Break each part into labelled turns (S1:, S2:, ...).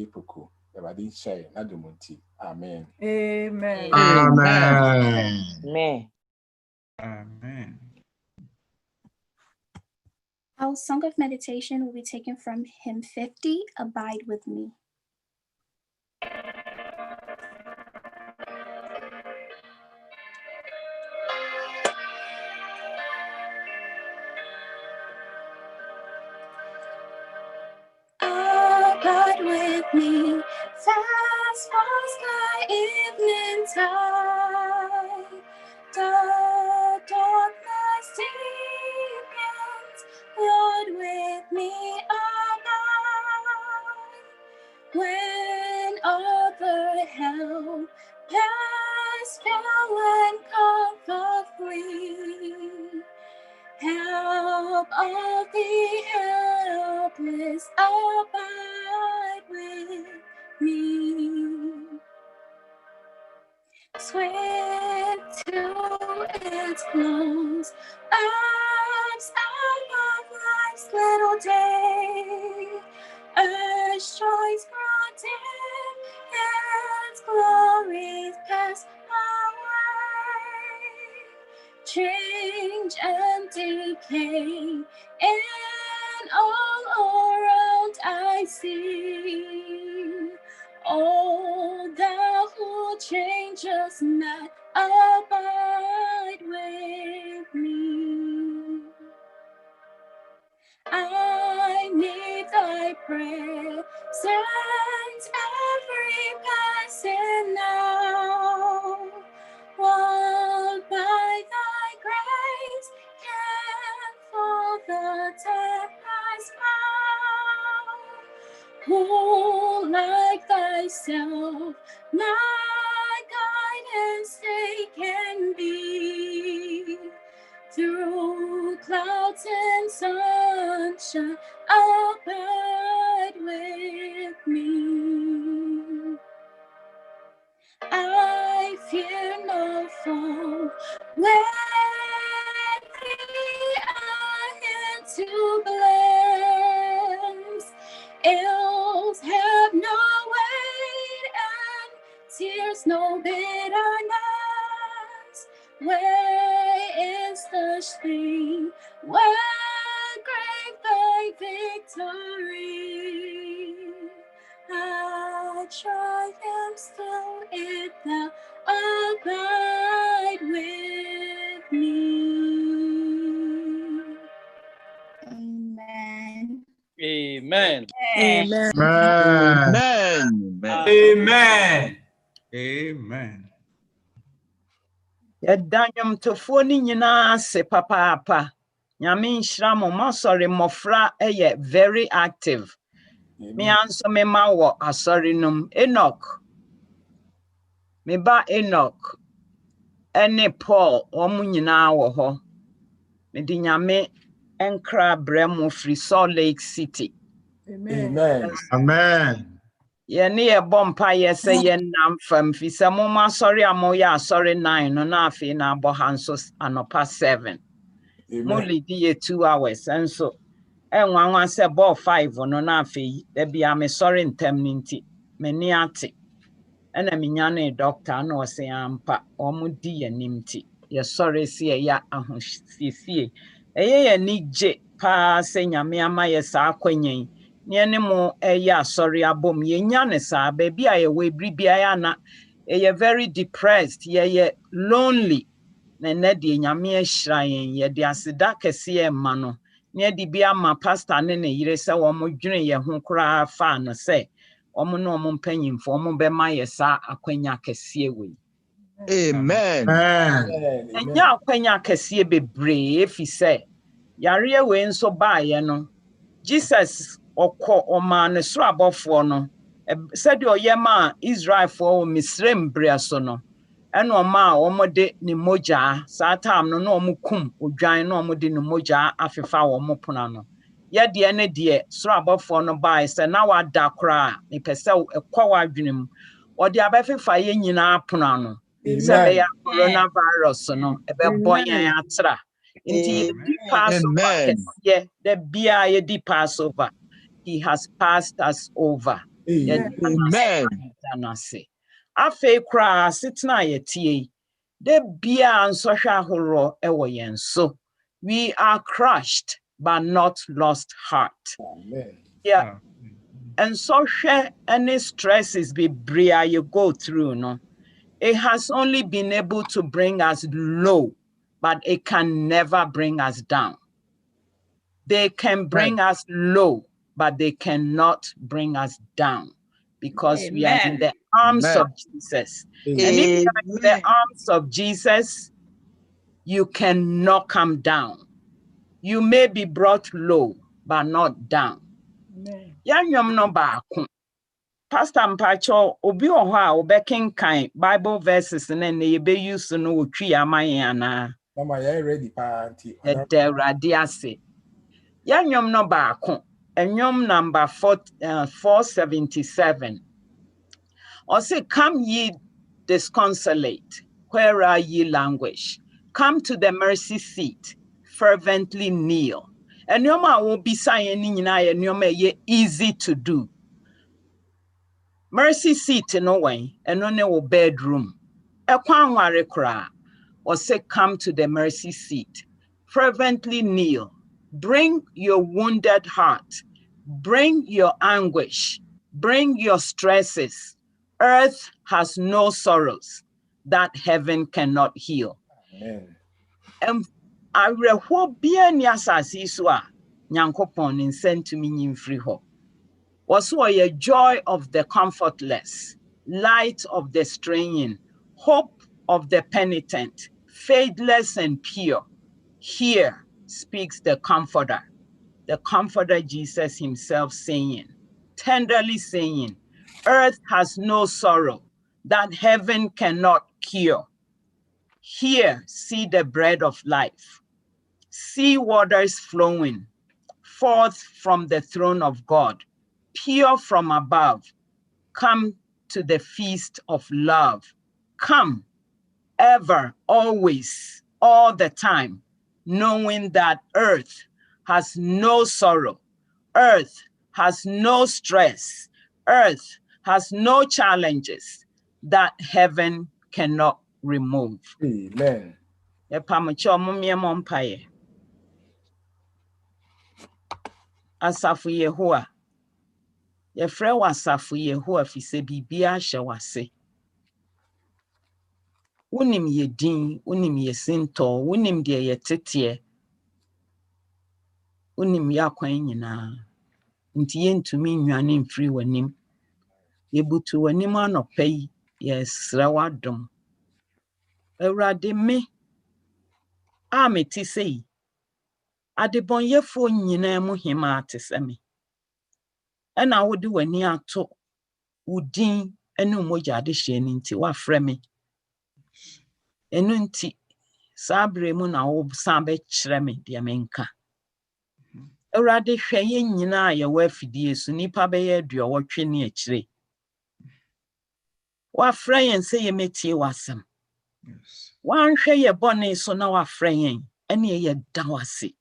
S1: Adjei-Poku. Everybody share Nadumunti. Amen.
S2: Amen.
S3: Amen.
S4: Amen.
S3: Amen.
S5: Our song of meditation will be taken from hymn 50, Abide With Me. Abide with me, fast falls the evening tide. The darkness deepens, Lord, with me abide. When other help has failed and comfort flee, help of the helpless, abide with me. Swift to its close, ups above life's little day. Earth's joys grow dim, its glories pass away. Change and decay, and all around I see. Oh, thou who changes not, abide with me. I need thy presence every passing now. Walk by thy grace, can for the tempest bound. Who like thyself, my guidance they can be. Through clouds and sunshine, abide with me. I fear no foe when thee I to bless. Ills have no weight and tears no bitterness. Where is the sting? Where great thy victory? I triumph still if thou abide with me. Amen.
S6: Amen.
S2: Amen.
S3: Amen.
S7: Amen.
S3: Amen.
S2: Yɛdanyom tofoɔ ni nyinaa se papaapa. Nyame nhyira mo masɔre mmɔfra ɛyɛ very active. Me anso me ma wɔ asɔre nom. Enoch. Me ba Enoch. Ɛne Paul wɔn nyinaa wɔ hɔ. Me di nyame enkra brɛ mo firi Salt Lake City.
S1: Amen.
S3: Amen.
S2: Yɛne yɛbɔ mpaeɛ sɛ yɛnnam fam fi sɛ moma asɔre a moyɛ asɔre 9 no na afei na abɔ ha nso anɔpa 7. Mo lidi yɛ 2 hours nso ɛnwanwa sɛ bɔɔ 5 no na afei da bia me sɔre ntɛm no nti m'ani ate ɛna menya ne doctor na ɔsɛ ampa ɔmo di yɛnim nti yɛsɔre si ɛyɛ ahosiesie ɛyɛ yɛni gye paa sɛ nyame ama yɛ saa akwanya yi ne mo ɛyɛ asɔre abom yɛnya ne saa baabi a yɛwɔ ebiri biara na ɛyɛ very depressed yɛyɛ lonely na nɛ deɛ nyame ahyira yɛn yɛde aseda kɛseɛ ma no ne yɛde bi ama pastor ne ne yere sɛ wɔn dwene yɛn ho koraa fa no sɛ wɔn ne wɔn mpanyimfo wɔn bɛma yɛ saa akwanya kɛseɛ wɔ yi.
S3: Amen.
S2: Ɛnyɛ akwanya kɛseɛ bebree efi sɛ yareɛ wei nso baayɛ no Jesus ɔkɔ ɔmaa ne soro abɔfoɔ no sɛdeɛ ɔyɛ maa Israelfoɔ wɔ Misraim bere so no ɛna ɔmaa wɔn ne mogya saa time no na wɔn kum odwan na wɔn de ne mogya afefa wɔn pona no yɛdeɛ ne deɛ soro abɔfoɔ no bae sɛ na wada koraa mepɛ sɛ ɛkɔ w'adwene mu ɔde abɛfefa yɛn nyinaa pona no sɛ bɛyɛ coronavirus no ɛbɛbɔ yɛn atra nti yɛdi Passover kɛseɛ da biara yɛdi Passover. He has passed us over.
S3: Amen.
S2: Afe kra sitna yetie de bia nsɔhwɛ ahoro ewo yen so we are crushed but not lost heart.
S1: Amen.
S2: Yeah. And social any stresses be bria you go through, no. It has only been able to bring us low, but it can never bring us down. They can bring us low, but they cannot bring us down because we are in the arms of Jesus. And if you are in the arms of Jesus, you cannot come down. You may be brought low, but not down. Yanyom no baako. Pastor Mpacho, obi oha obekenkan Bible verses na yebe use no otwi amayana.
S1: Mama, you ready party?
S2: Ederade ase. Yanyom no baako. Enyom number 477. Or say, come ye disconsolate, where are ye languish? Come to the mercy seat, fervently kneel. And yoma will be saying in and yoma ye easy to do. Mercy seat no way, and no ne bedroom. Ekwan ware kra, or say, come to the mercy seat, fervently kneel. Bring your wounded heart, bring your anguish, bring your stresses. Earth has no sorrows that heaven cannot heal.
S1: Amen.
S2: And I rehope bien yasasi swa nyankopon in sent to me in free ho. Was a joy of the comfortless, light of the straying, hope of the penitent, faithless and pure. Here speaks the Comforter Jesus himself saying, tenderly saying, earth has no sorrow that heaven cannot cure. Here, see the bread of life, see waters flowing forth from the throne of God, pure from above. Come to the feast of love. Come ever, always, all the time, knowing that earth has no sorrow, earth has no stress, earth has no challenges that heaven cannot remove.
S1: Amen.
S2: Asafu Yehoah, yefre wa asafu Yehoah fi se bibia hye wase. Unim ye din, unim ye sinto, unim de ye tete. Unim ya kwan nyina. Nti ye ntumi nwane mfiri wanim. Ye butu wanim anopa yi, ye sra wadom. Ewurade me a meti sei. Adebonyefo nyina mu hima atese me. Ena wodi wani ato udin enu mogya de hye ni nti wa frɛ me. Enu nti sabre mu na wo san be kyerɛ me de menka. Ewurade hwɛ ye nyina ye wa fidie so nipa be ye aduowotwe ne akyire. Wa frɛ yen se ye metie wasem. Wan hwɛ ye bone so na wa frɛ yen ene ye da wase.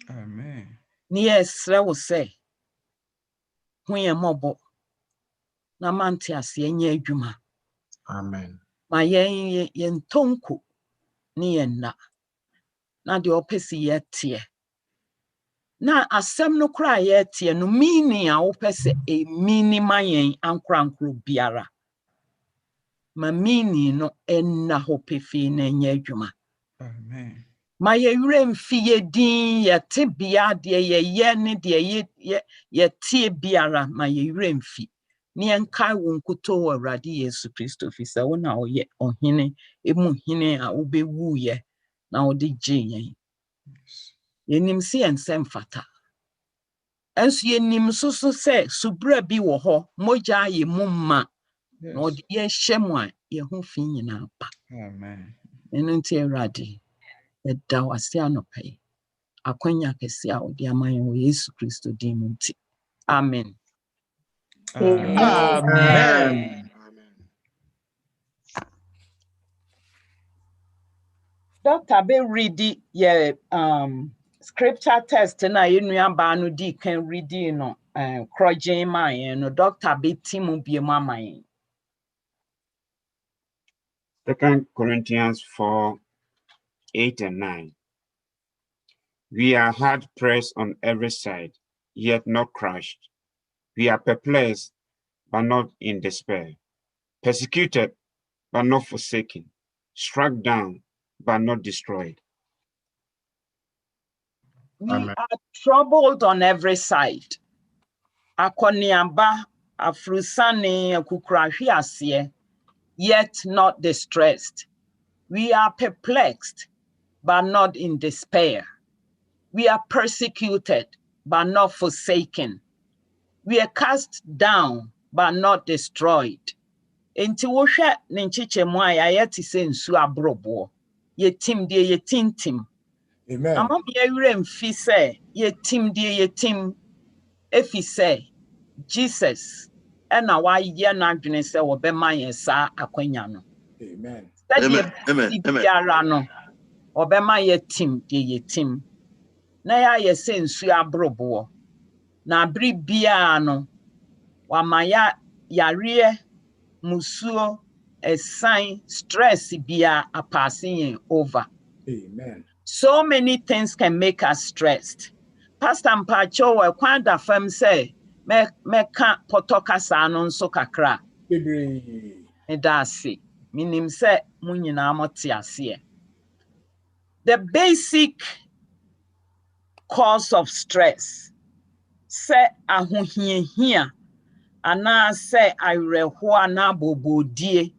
S3: Amen.
S2: Ni esra wo se hu ye mobo na mante ase enye adwuma.
S1: Amen.
S2: Ma yen tonko ni yen na de opesi ye tie. Na asem no kra ye tie no meaning a opese e meaning mayen ankrankro biara. Ma meaning no enna hopefi na enye adwuma.
S3: Amen.
S2: Ma ye yure mfi ye din ye te bia de ye ne de ye tie biara ma ye yure mfi. Ni enkai wo nkuto wo Awurade Yesu Kristo fi se wo na oye ohene emu hene a obewu ye na ode gye yen. Yenim se ensem fata. Enso yenim so se subra bi wo ho mogya ye mumma na ode ye hyemu a ye ho fi nyina pa.
S3: Amen.
S2: Enu nti Awurade eda wase anopai. Akwanya kese a ode amayen wo Yesu Kristo din mu nti. Amen.
S3: Amen.
S2: Dr. Be ready ye scripture text na yenua ba no di kan reading no Kroje my no Dr. Betimu be my.
S4: 2 Corinthians 4:8 and 9. We are hard pressed on every side, yet not crushed. We are perplexed, but not in despair. Persecuted, but not forsaken. Struck down, but not destroyed.
S2: We
S1: Amen.
S2: are troubled on every side. Akoniamba, afrusane, akukrahwiase, yet not distressed. We are perplexed, but not in despair. We are persecuted, but not forsaken. We are cast down, but not destroyed. Enti wohwe ne nchichemu a yɛayɛ te sɛ nsu aboroboɔ. Yɛtim deɛ yɛtintim.
S1: Amen.
S2: Ama me awura mfi sɛ yɛtim deɛ yɛtim efi sɛ Jesus ɛna wayɛ n'adwene sɛ wɔbɛma yɛn saa akwanya no.
S1: Amen.
S2: Sɛdeɛ bɛsi biara no, wɔbɛma yɛtim deɛ yɛtim. Na yɛayɛ sɛ nsu aboroboɔ. Na bere biara no, wama yareɛ, musuo, esan, stress biara passing yɛn over.
S1: Amen.
S2: So many things can make us stressed. Pastor Mpacho wa kwanda fam say meka potokasa no nso kakra.
S1: Baby.
S2: Edasi. Minim say mo nyina mote ase. The basic cause of stress say ahohiahia ana say awerɛho ana bobodie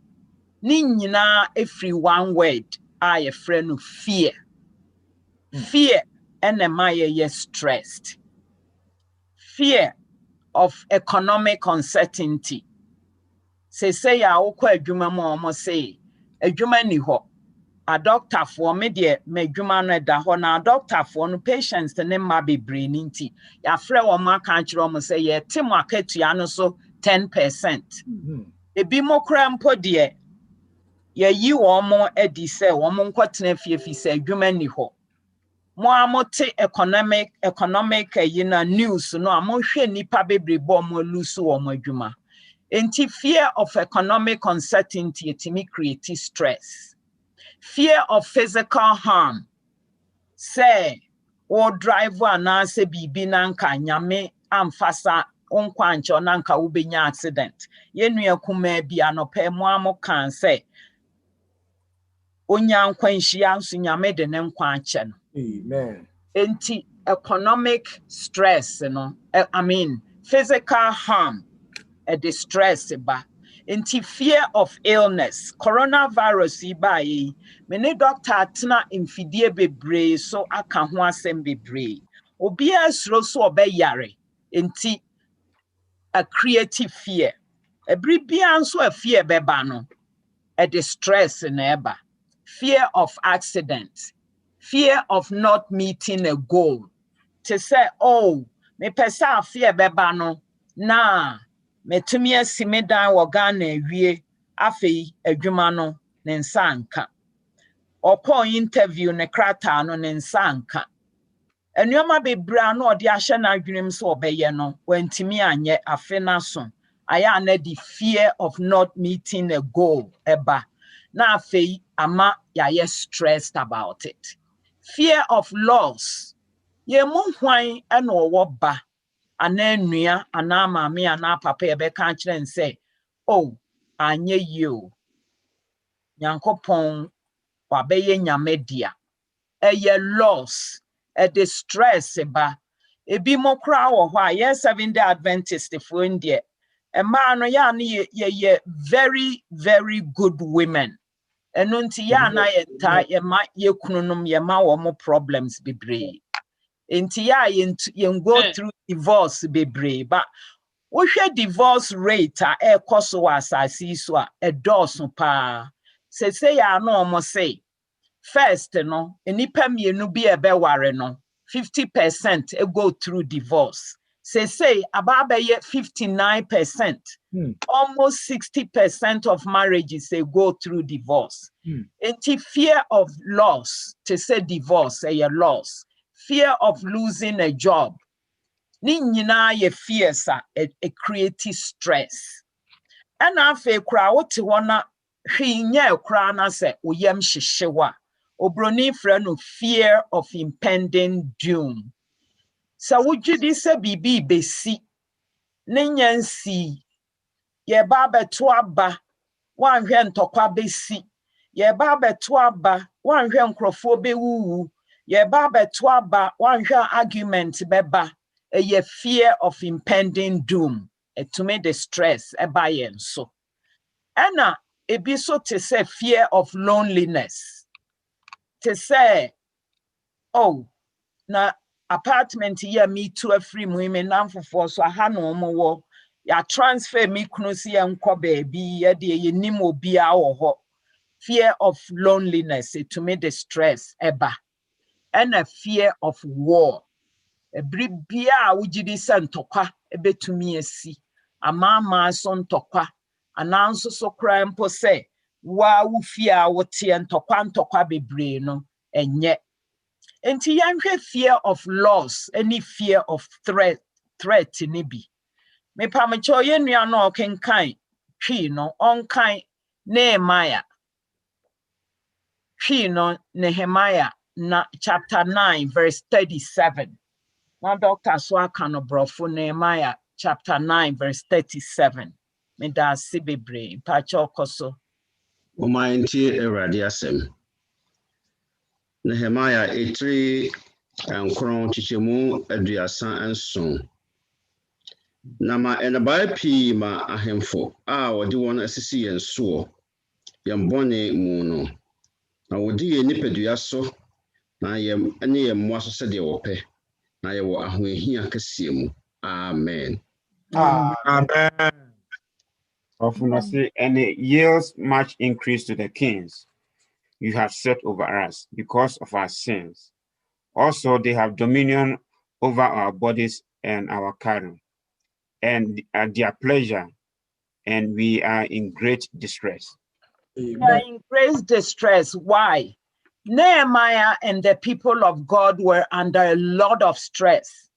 S2: ni nyina every one word a yɛfrɛ no fear. Fear and you're stressed. Fear of economic uncertainty. Say ya okwa adwuma mo omo say adwuma ni ho. A doctor for me de me adwuma no da ho na doctor for no patients ne ma bebre ni nti. Ya frɛ wo ma kan kyerɛ omo say ye tim akatua no so 10%. Ebi mo kra mpo de ye yi wo mo adi sɛ wo mo nkɔtena fie sɛ adwuma ni ho. Moamote economic yina news no amonhwe nipa bebrebo mo lusu wo adwuma. Enti fear of economic uncertainty etimi create stress. Fear of physical harm. Say o driver na se bibi nanka nyame amfasa onkwanche nanka ubenya accident. Yenua kuma bi anope moamo kan say onya nkwanhia nso nyame de ne nkwanche no.
S1: Amen.
S2: Enti economic stress, physical harm, a distress ba. Enti fear of illness, coronavirus iba many doctor atena infidie bebre so aka ho asem bebre. Obi asro so obeyare. Enti a creative fear. Ebri bia nso a fear beba no, a distress eba. Fear of accident. Fear of not meeting a goal. To say, oh, me pesa fear beba no, na, me tumia simedan wagane wie, afi adwuma no, nensanka. Opo interview ne krata no nensanka. Enyoma bebra no odi ahye na adwenem so obeye no, wantimi anye afe na so. Aya na the fear of not meeting a goal eba. Na afi ama ya stressed about it. Fear of loss. Ye mo hwan e no wo ba ana nua ana maame ana papa e be kan kire say oh anye you nyankopon wa be ye nyame dia ye loss e distress ba ebi mo kra wo ho a ye 7-day Adventist for ndie e ma no ya na ye very very good women eno nti ya na ye ta ye ma ye kununum ye ma wo mo problems bebre. Enti ya yen go through divorce bebre, but we share divorce rate e koso asasi so a dose pa. Say ya no almost say first no enipa mienu bi e be ware no 50% e go through divorce. Say about 59%. Almost 60% of marriages they go through divorce. Enti fear of loss, to say divorce, say a loss. Fear of losing a job. Ni nyina ye fears a create stress. And afe kra wote wona hwinya kra na se oyam hyehyewa. Obroni frɛ no fear of impending doom. Sa wujudi se bibi besi ne nyansi ye ba beto aba wanhwe ntokwa besi ye ba beto aba wanhwe nkrofo bewuwu ye ba beto aba wanhwe argument beba ye fear of impending doom to me the stress eba yen so ena ebi so te say fear of loneliness to say oh na apartment here me to a free women namfofo so aha no mo wo ya transfer me kunu si enko baby ye de ye nim obi a wo ho fear of loneliness to me the stress eba and a fear of war ebribia a wugidi se ntokwa ebetumi asi amama so ntokwa ananso so kra mpo se wa wo fear wo tie ntokwa bebre no enye. Enti yanhwe fear of loss, any fear of threat ni bi. Me pamecho ye nua no kenkan twi no onkan Nehemiah. Twi no Nehemiah na chapter 9 verse 37. Now Dr. Swaka no brofo Nehemiah chapter 9 verse 37. Me da sibebre pacho koso.
S6: Omainti eradi asem. Nehemiah 3 nkron chichemu aduasa anson. Na ma enabai pi ma ahemfo a wodi won asisi yenso yembone mu no. Na wodi ye nipadua so na yem ene yemmoa so se de wope. Na ye wo ahohia kase mu. Amen.
S1: Amen.
S4: Often I say, and it yields much increase to the kings you have set over us because of our sins. Also, they have dominion over our bodies and our cattle, and at their pleasure, and we are in great distress.
S2: We are in great distress. Why? Nehemiah and the people of God were under a lot of stress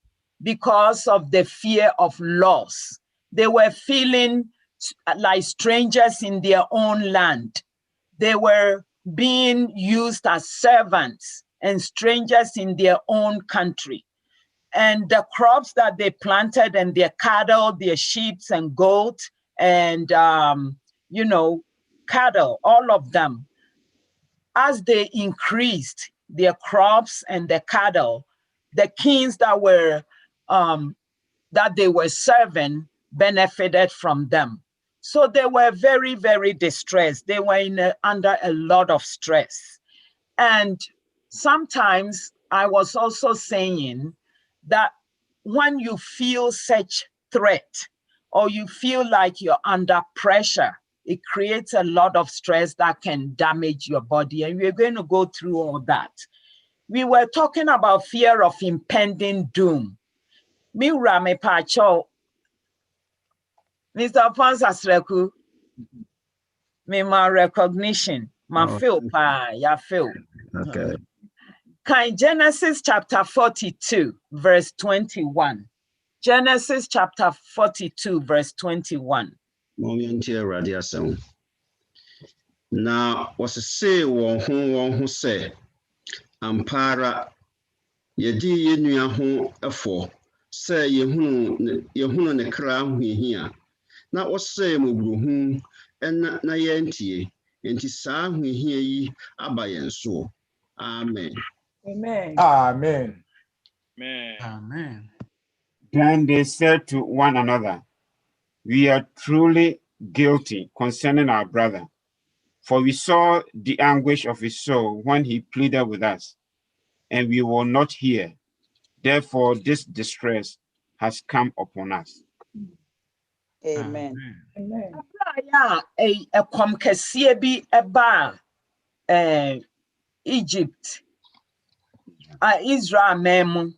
S2: because of the fear of loss. They were feeling like strangers in their own land. They were being used as servants and strangers in their own country. And the crops that they planted and their cattle, their sheep and goats and, cattle, all of them, as they increased their crops and the cattle, the kings that they were serving benefited from them. So they were very, very distressed. They were under a lot of stress. And sometimes I was also saying that when you feel such threat or you feel like you're under pressure, it creates a lot of stress that can damage your body. And we're going to go through all that. We were talking about fear of impending doom. Miura me pacho, Mr. Ponsasreku, me my recognition, my feel pa, ya feel.
S6: Okay.
S2: Kind Genesis chapter 42, verse 21. Genesis chapter 42, verse 21.
S6: Momianti eradi asem. Na wasese won ho se ampara yedi yenua ho efo se yehunu ne kra hwehia na wose mobruhu na yentie enti saa hwehia yi aba yenso. Amen.
S1: Amen.
S3: Amen.
S7: Amen.
S4: Then they said to one another, "We are truly guilty concerning our brother, for we saw the anguish of his soul when he pleaded with us, and we will not hear. Therefore, this distress has come upon us."
S7: Amen.
S1: Amen.
S2: Yeah, a komkesie bi eba Egypt. Israel memu.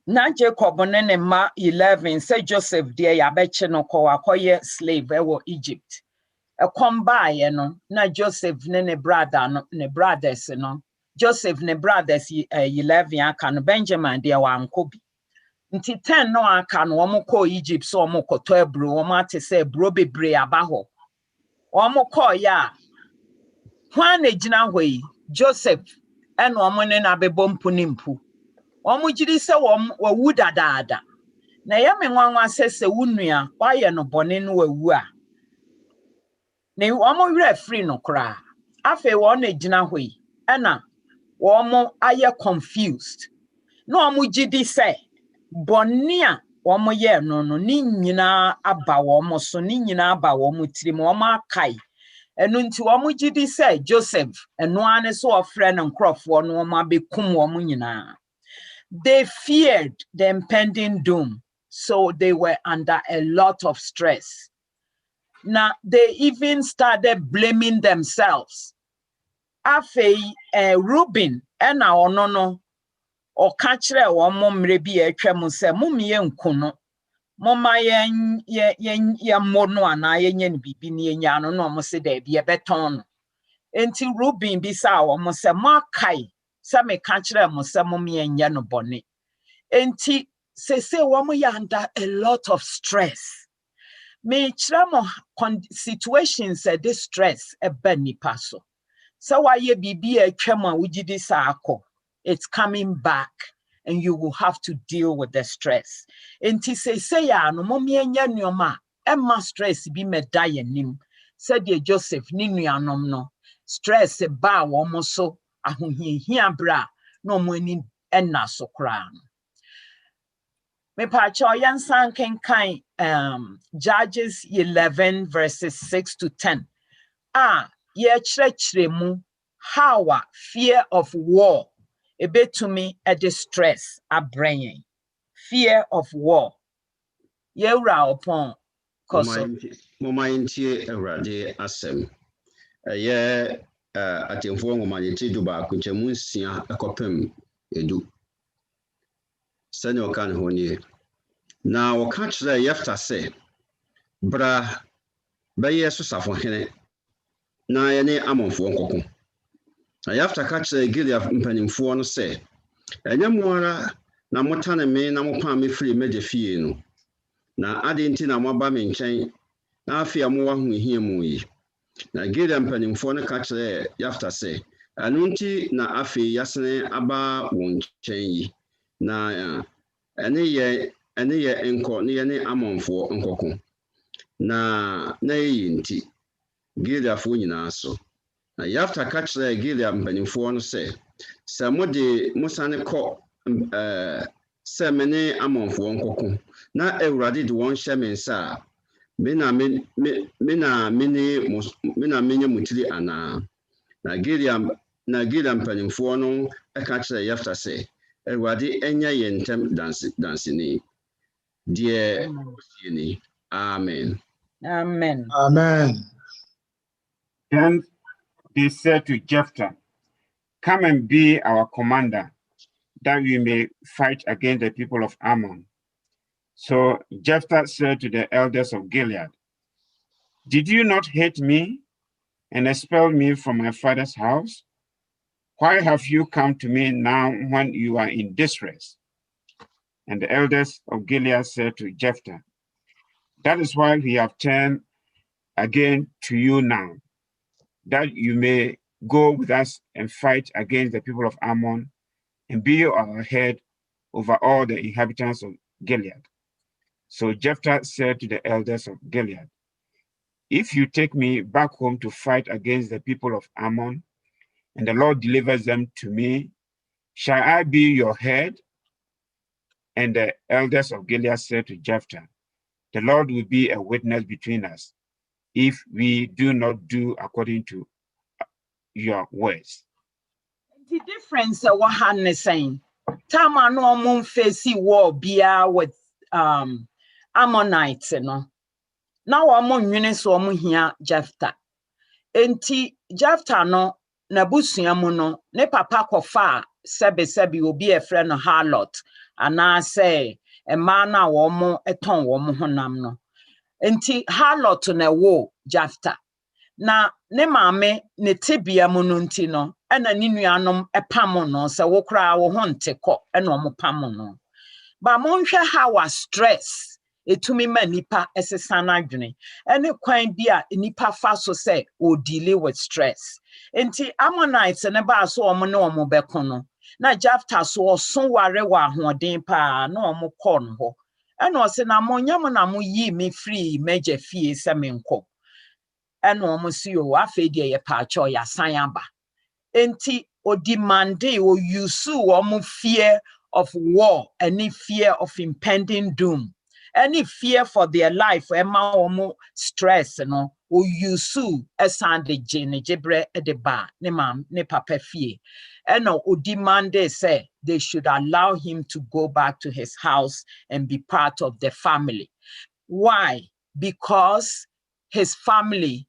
S2: Na Jacob ne ma 11 say Joseph dear ya beche no ko akoye slave ewo Egypt. E kom bae no na Joseph ne brothers no. Joseph ne brothers 11 aka no Benjamin dear wa anko bi. nti 10 no aka no omo ko Egypt so omo koto ebro omo ate se ebro bebre aba ho omo ko ya hwan na gina hoi Joseph ene omo ne na bebo mpu ni mpu omo gidi se wawu dadaada na ya me nwanwa sese wunua waye no bone no wawu a na omo were free no kra afa wo na gina hoi ena omo aye confused no omo gidi se bone a omo ye no ni nyina aba omo so ni nyina aba omo tirim omo akai enu nti omo gidi se Joseph enu ane so ofre no nkrofo no omo abekum omo nyina. They feared the impending doom, so they were under a lot of stress. Now they even started blaming themselves. Afei Reuben ena ono no o ka kire omo mre bi atwa mu se mumye nkuno moma ye mono ana ye nya bibi ne nya no no mo se da bi e beton no enti Reuben bi sa omo se makai se me ka kire mo se mumye nya no bone enti se womo ya under a lot of stress me chiramo situations this stress e ba nipa so so why ye bibi atwa mu a wugidi sa akọ it's coming back and you will have to deal with the stress. Enti say ya no momye nya nuoma emma stress bi meda yanim. Said ye Joseph ni nuanom no stress ba wo mo so ahohiahia bra no mo ani enna so kra no. Me pa cho yansan kenkan Judges 11 verses 6 to 10. Ye chire mu how fear of war ebetumi a distress abrain fear of war ye ra upon koso
S6: moma intie Awurade asem ye atemfo ngoma ye tidu ba ko chemu nsia akopem edu sane o kan honie na o ka kire Yefta se bra ba ye so safo hene na ye ne amonfo nkoko na Yefta ka kire Gilead mpanimfo no se enyamuara na motane me na mopa me free meje fie no na ade nti na moba me nchen na afia mo wahu hia mu yi na Gilead mpanimfo no ka kire Yefta se anu nti na afi yasene aba won nchen yi na ene ye enko ne ye ne amonfo nkoko na yi nti Gilead fo nyina so na Yefta ka kire Gilead mpanimfo no se samode musane ko semene amonfo nkoko na Awurade de won hye mensa mena menye mutiri ana na Gilead mpanimfo no aka kire Yefta se Awurade enya ye ntem dansini die ni amen.
S2: Amen.
S1: Amen.
S4: Then they said to Jephthah, come and be our commander, that we may fight against the people of Ammon. So Jephthah said to the elders of Gilead, did you not hate me and expel me from my father's house? Why have you come to me now when you are in distress? And the elders of Gilead said to Jephthah, that is why we have turned again to you now, that you may go with us and fight against the people of Ammon and be our head over all the inhabitants of Gilead. So Jephthah said to the elders of Gilead, if you take me back home to fight against the people of Ammon, and the Lord delivers them to me, shall I be your head? And the elders of Gilead said to Jephthah, the Lord will be a witness between us if we do not do according to your words.
S2: The difference what Han is saying. Tama no mum face war bia with Ammonites no. Now among units or muhia Jephthah. Enti Jephthah no nabusuamu no ne papa kofa sebi obi e friend no harlot ana say e man na wo mo eton wo mo honam no. Enti harlot na wo Jephthah. Na ne maame ne tebia mu no nti no ena ni nuanom epam no se wo kra wo honte kọ ena omo pam no But monhwe how was stress etumi ma nipa esesa na adwene ene kwan bia nipa fa so say o deal with stress. Enti Ammonites ne ba so omo ne omo beko no na Jephthah so so ware wa ahoden pa na omo kɔ no ho. Ena o se na monyam na mo yi me free meja fie se me nkɔ. Ena omo si o afa die ye pa cho ya san aba. Enti o demande o yusu omo fear of war, any fear of impending doom, any fear for their life, ema omo stress, no, o yusu esande jene jebre edeba, ne mam, ne papa fear. Eno o demande say they should allow him to go back to his house and be part of the family. Why? Because his family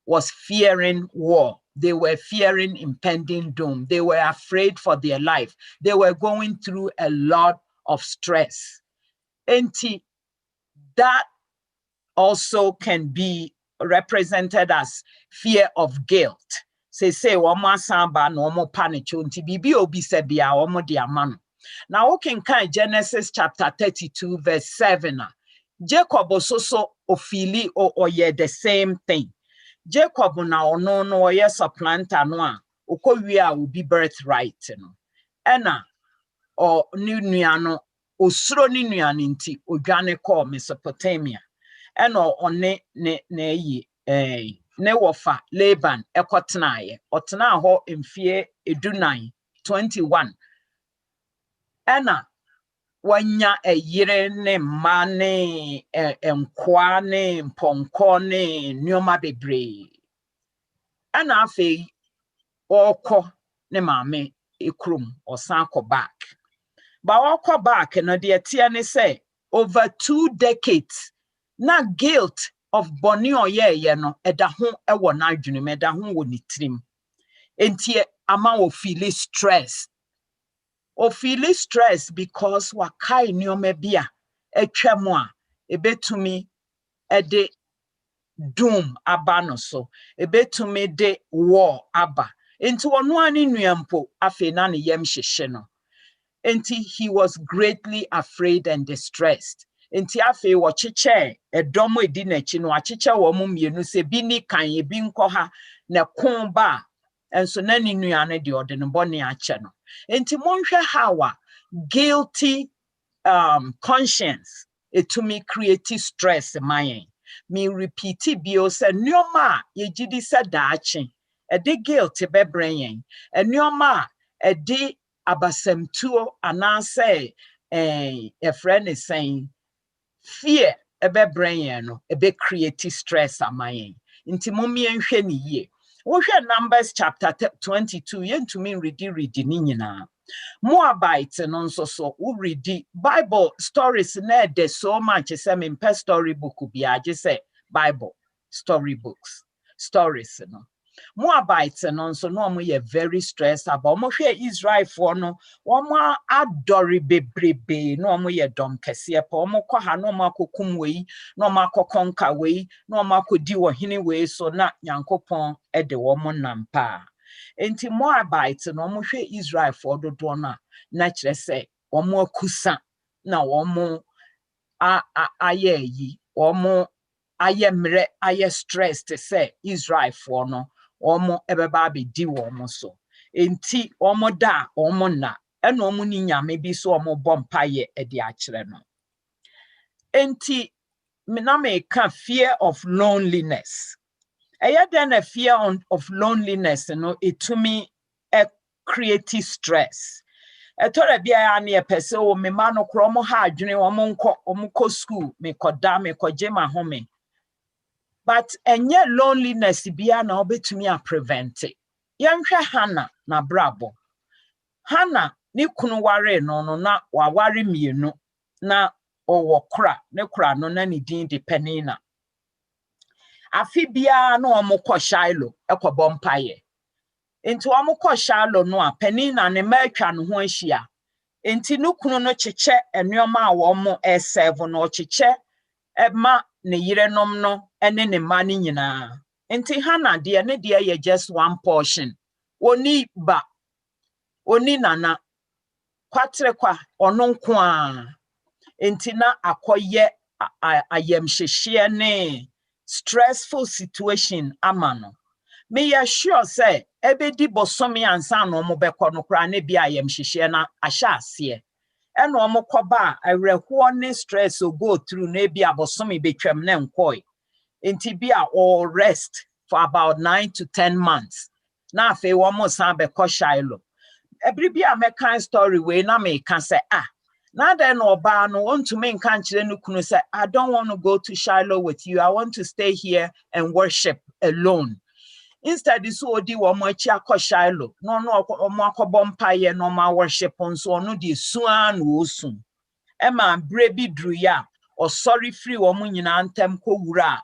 S2: was fearing war. They were fearing impending doom. They were afraid for their life. They were going through a lot of stress. And that also can be represented as fear of guilt. Say, wama samba no mo panicho nti bibi obi se bia omo di amano. Now, we can kind Genesis chapter 32, verse 7. Jacob also ofili or ye the same thing. Jacob na ono no ye supplanter no a okowie a obi birthright no ena o ni nua no osuro ni nua nti odwane call Mesopotamia ena one ne yi ne wofa Laban ekotenaye otena ho mfie edunan 21 ena wanya yire ne mma ne nkwa ne mponko ne nneoma bebre ana afei okọ ne maame ekrum osan kọ back ba okọ back no de tie ne say over 2 decades na guilt of boni oyeye no eda ho ewo na adwene me eda ho wo ni trim entie ama wo feel stress. O feel stress because wakai nneoma bia etwa mu a ebetumi ede doom aba no so ebetumi de war aba enti ono ani nuampo afi na ne yam hyehye no enti he was greatly afraid and distressed enti afi wo cheche edomo edi na chi no acheche wo mo mienu se bi ni kan e bi nkọ ha na kon ba enso na ni nuane de ode no bone ache no enti monhwe hawa guilty conscience etumi create stress mayen. Me repeat it bio se nyoma ye jidi se daachi e de guilt be brain e nyoma e de abasamtuo anase a friend is saying fear e be brain no e be create stress amayen nti momie nhwe ni ye wo hwe Numbers chapter 22 yentumi read ni nyina Moabite no nso so we read Bible stories na de so much say me per story book bi age say Bible story books stories no Moabite no nso no mo ye very stressed about mo hwe Israel for no wo adori bebrebe no mo ye dom kese pa mo kọ ha no mo akokum wei no mo akokonka wei no mo akodi wo hene wei so na Nyankopon e de wo mo nampa. Enti Moabite no mo hwe Israel for dodo na kire se omo akusa na omo aye yi omo aye mre aye stressed say Israel for no omo ebeba be di omo so enti omo da omo na ena omo ni nyame bi so omo bompaye e di akire no enti na me ka fear of loneliness. Then a fear of loneliness, it to me a creative stress. A told be a near person or me man or cromo hard, you know, omunko school, me koda me kojema home. But and yet loneliness be an obe to me a prevent it. Yankra Hannah na brabo. Hannah ni kunu ware no na wa ware mienu na o kra ne kra no na ni din de penina. Afibia no omukọ Shiloh ekọbọ mpaye enti omukọ Shiloh no a penina ne matwa no ho ahia enti nukunu no cheche enuoma a wo mo e7 no cheche ema ne yirenom no ene ne ma ni nyina enti Hannah de ne de ye just one portion oni ba oni nana kwatre kwa ono nko a Intina akoye ayem sheshiene stressful situation amano. Me ya sure say ebedi bosomi ansa no mo beko no kra ne bia ayem sheshe na ahya ase. Eno omo koba awerehwo ne stress o go through na bia bosomi betwam ne nkoi. Inti bia or rest for about 9 to 10 months. Na afi womo san beko Shiloh. Every bia me kind story we na me can say now then oba no want to make kunu say I don't want to go to Shiloh with you. I want to stay here and worship alone. Instead this odi wo mo achi akọ Shiloh. No omo akọbọ mpaye no ma worship nso no di suan wo sun. E ma brebi dru ya or sorry free wo mo nyina antem ko wura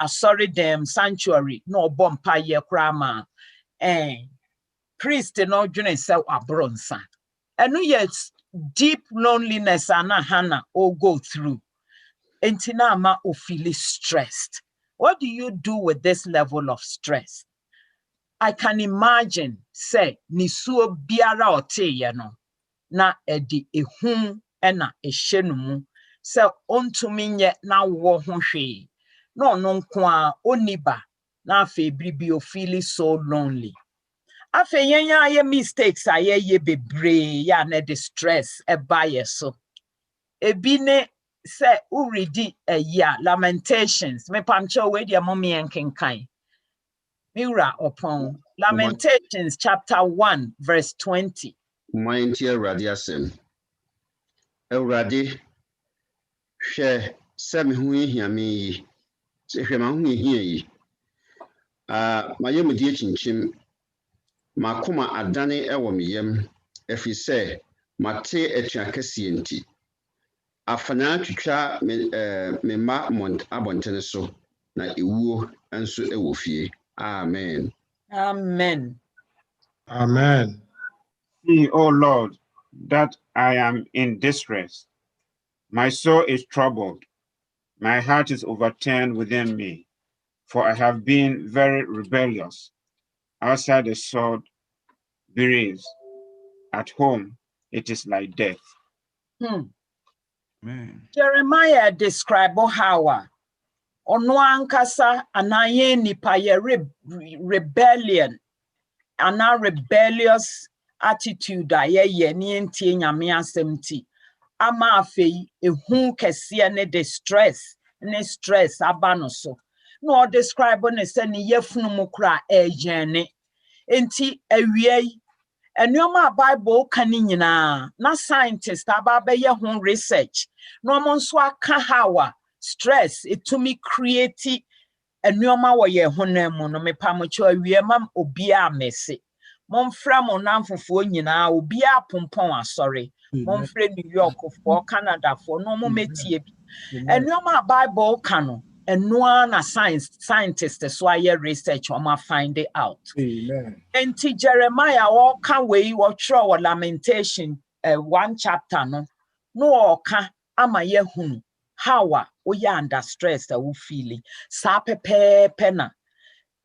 S2: sorry them sanctuary no obọ mpaye kra ma priest no dwene se abronsa. Enu yet deep loneliness ana hana or go through. Entina ama o feel stressed. What do you do with this level of stress? I can imagine say nisuo biara ote no na edi ehun ena ehyenumu se ontumi nye na wo ho hwe no no nko a oniba na afa bribi o feel so lonely. Afe yenya ye mistakes aye ye bebre ya na the stress e buy so. Ebi ne say uridi ya Lamentations me pamcho we dia mommy enkenkan. Mira upon Lamentations chapter 1 verse 20.
S6: Mighty Radiasem. Euradi she semi hui me se hwema hui yi. Mayem die chinchim makoma adane ewo meyem efi se mate etua kese nti afana twitwa me ma mont abontene so na ewuo enso ewo fie. Amen.
S2: Amen.
S1: Amen.
S4: See, O Lord, that I am in distress. My soul is troubled. My heart is overturned within me, for I have been very rebellious. Outside the sword breathes. At home, it is like death.
S3: Amen.
S2: Jeremiah describe how ono ankasa anaye nipa ye rebellion ana rebellious attitude ye ni ntie nyame asem ti ama afei ehu kese ne the stress aba no so no describe ne se ne yefunu mu kra ejene enti awie enuoma Bible kan nyina na scientist aba be ye ho research no mo nso aka hawa stress etumi create enuoma wo ye ho na mu no mepa mo cho awie mam obi a mese momfra mo namfofo nyina obi a pompon asori momfra New York for Canada for no mo metie bi enuoma Bible kan no na scientist so aye research o ma find it out.
S1: Amen.
S2: Enti Jeremiah oka we wo Lamentation 1 chapter no oka ama ye hunu how we under stress that we feeling sa pepe na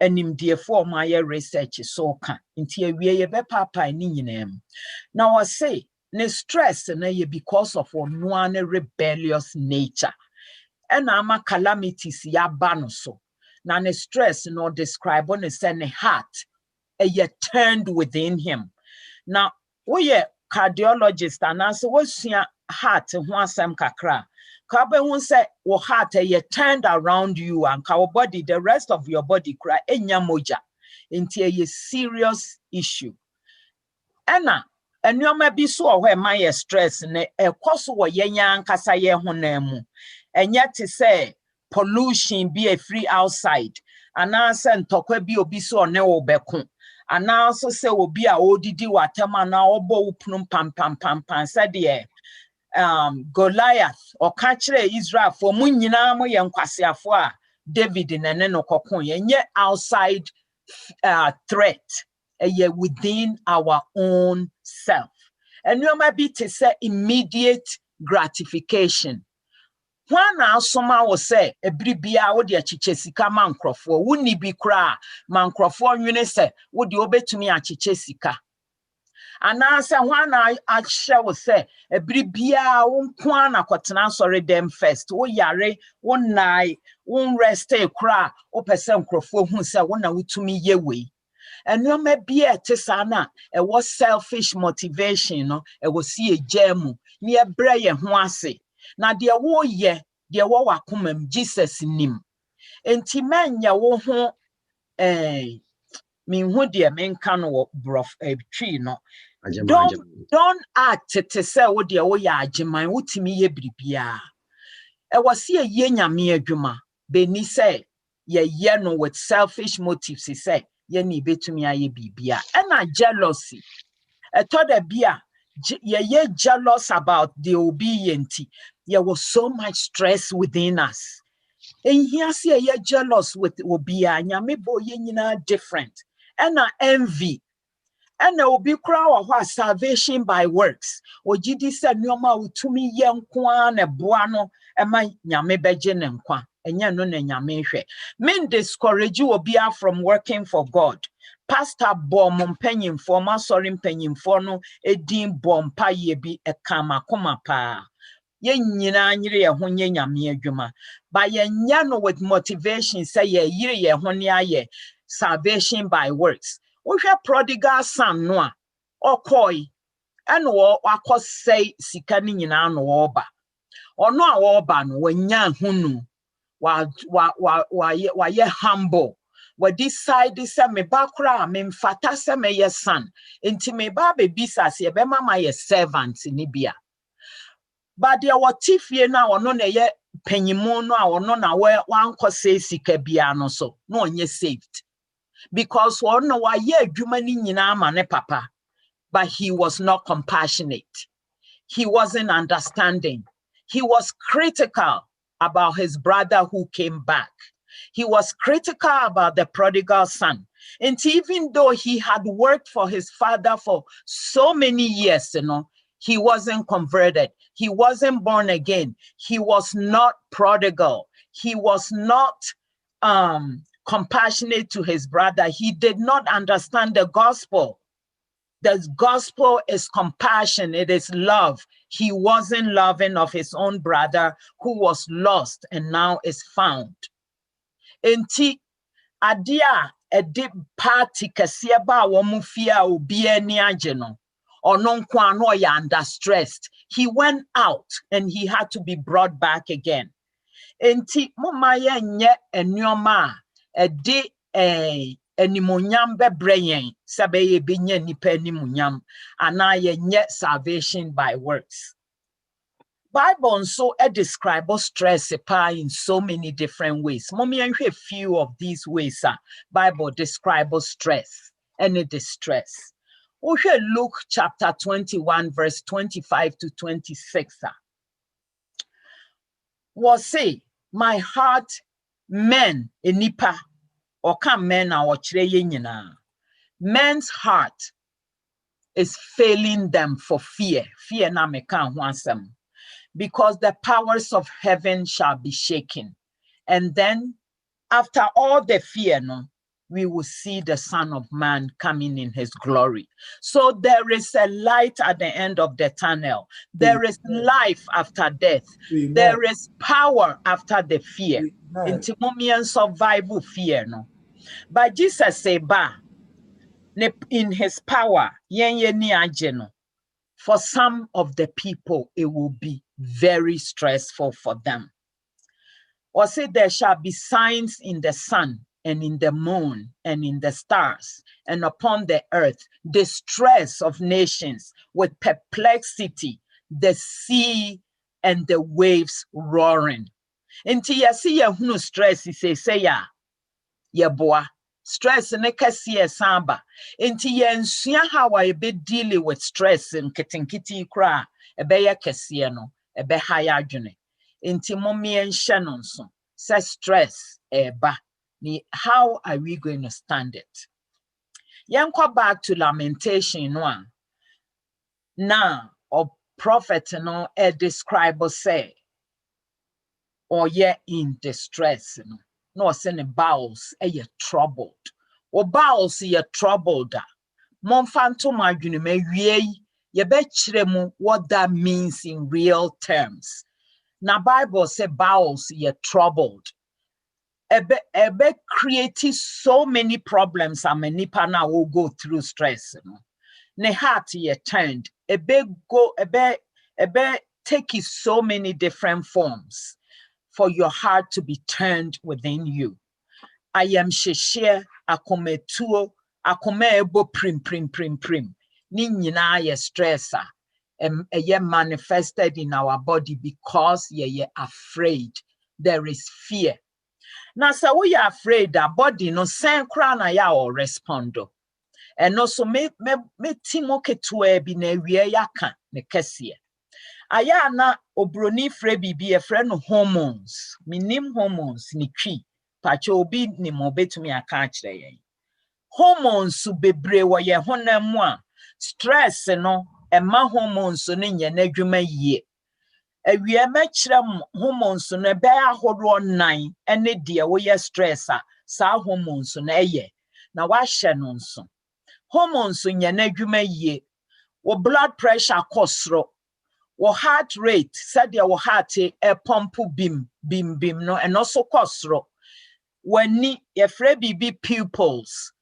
S2: animdiefo ma ye research so ka nti awie ye be papa ni nyinam na we say ne stress na ye because of one rebellious nature and ama calamities ya ba no so na ne stress no describe on say ne heart ye turned within him. Now, we cardiologist and answer what's your heart and one some kakra. Kabe won say wo heart ye turned around you and our body, the rest of your body cry enya moja into a serious issue. Ena enyoma bi so where my stress ne ekoso wo yenya nkasa ye honam and yet to say pollution be a free outside and answer ntokwa bi obi so ne wo beko. And also say will be a odidi watama na obo upnum pam said Goliath or catch Israel for munyina mo yankwasiafo a David nene no kokon ye outside threat ye within our own self. And you might be to say immediate gratification. When asoma wo say ebribia wo de achiche sika mankrofo wuni bi kra mankrofo nwene se wo de obetumi achiche sika anaasɛ hwan na ahyɛ wo sɛ ebiri biara wo nko ara na kɔtena asɔre dem first wo yare wo nai wo rest kora wopɛ sɛ nkurɔfoɔ hu sɛ wo na wotumi yɛ wei ɛnneɛma bi a ɛte saa na ɛwɔ selfish motivation no ɛwɔ si egya mu ne ɛbrɛ yɛn ho ase na deɛ woyɛ deɛ wɔ wakoma mu Jesus nim enti mɛnyɛ wo ho minhu deɛ menka no wɔ brof twi no don't act te sɛ wo deɛ woyɛ agyeman wotumi yɛ biribiara ɛwɔ si yɛ nyame adwuma beni sɛ yɛyɛ no with selfish motives sɛ yɛne betumi ayɛ bibia ɛna jealousy ɛtɔ da bia yɛyɛ jealous about the obedient there was so much stress within us and here see yɛ jealous with obia nyame bo yɛ nyina different ɛna envy ɛna obi kura wɔ hɔ salvation by works ogidi sɛ nneɛma wotumi yɛ nko a na boa no ɛma nyame bɛgye ne nkwa ɛnyɛ no na nyame hwɛ men discourage obia from working for God pastor bom mpanyimfo ma sorry mpanyimfo no edin bom pa ye bi ekama koma pa ye nyina nyire ye ho nye nyame adwuma ba ye nya no with motivation say ye yire ye ho ne aye salvation by works wo hwɛ prodigal son no a okoi ene wo akosei sika ni nyina no wo ba ono a wo ba no wanya hunu wa ye humble we decide say me bakra me mfata say me ye son enti me ba be bisa se be mama ye servant ni bia but there what tifie na ono na ye panyimu no a ono na wanko say sika bia no so no onye saved because ono wa ye adwuma ni nyina ama ne papa but he was not compassionate, he wasn't understanding, he was critical about his brother who came back. He was critical about the prodigal son. And even though he had worked for his father for so many years, he wasn't converted. He wasn't born again. He was not prodigal. He was not compassionate to his brother. He did not understand the gospel. The gospel is compassion. It is love. He wasn't loving of his own brother who was lost and now is found. Enti adia edi party kese ba wo mu fia obi ani age no ono nko ano ya under stressed. He went out and he had to be brought back again. Enti mama ye nye enuoma edi animunyam bebre yen sabe ye binya nipa animunyam ana ye nye salvation by works. Bible so describe stress in so many different ways. Mommy, a few of these ways. Bible describe stress and distress. We should Luke chapter 21, verse 25 to 26. Was say, my heart, men, enipa, or come men or men's heart is failing them for fear. Fear na me kan wansem. Because the powers of heaven shall be shaken. And then, after all the fear, we will see the Son of Man coming in his glory. So there is a light at the end of the tunnel. There is life after death. There is power after the fear. Intimomian survival fear, But Jesus say, in his power, for some of the people, it will be very stressful for them. Or say there shall be signs in the sun and in the moon and in the stars and upon the earth, the stress of nations with perplexity, the sea and the waves roaring. Inti ya see ya hunu stress say ya boa. Stress ne kasiye samba. Inti yensua how I be dealing with stress in kitinkiti kra ebe ya kasiye no ebe haya adwene. Inti mommy en shanonso say stress eba ni how are we going to stand it? Yanko back to lamentation one. Now or prophet no describe say or ye in distress no. No, send bowels, you're troubled. Or bowels, you're troubled. Monfanto madwene ma wie ye be kire mu what that means in real terms. Na Bible say bowels ye troubled. Ebe creating so many problems and many pana will go through stress. Ne heart ye turned. Ebe take so many different forms for your heart to be turned within you. I am sheshe akometuo akome ebo prim. Ni nyina ye stressa. Ye manifested in our body because ye afraid. There is fear. Now, so we are afraid that body no same crown ya or respondo. And also me timoke to be ne wie yaka ne kesie. Aya na obroni fre bibi e friend hormones. Minim hormones ni twi. Pacho obi ni mo betumi aka akire yen. Hormones su bebre wo ye honam mu a stress no ema hormones no nye na dwuma yie. Ewie mechirem hormones no be ahodo 9 ene de wo ye stress a sa hormones no eye na wa hye no nso hormones nye na dwuma yie wo blood pressure kosro wo heart rate said your heart e pump bim no and also kosro wani ye frɛ bibi pupils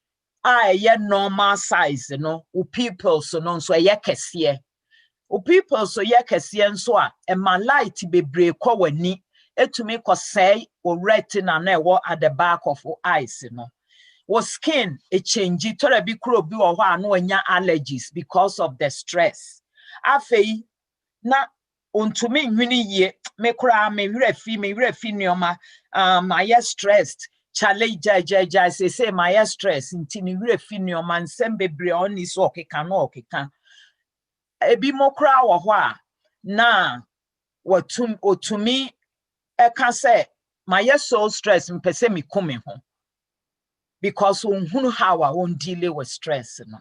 S2: ye normal size no wo pupils no nso ye kese o people so ye kese nso a ema light bebre kwa wani etumi kosai o retina na ewo at the back of o eyes no wo skin e change tora bi kro bi wo ho ano anya allergies because of the stress afei na ontumi nwini ye me kra me werɛ fi nioma my stressed challenge say my stress ntini werɛ fi nioma nsem bebre oni so okeka no okeka ebi mokra wo ho a na otumi eka say my so stress mpese me come ho because unhunu how I won't deal with stress no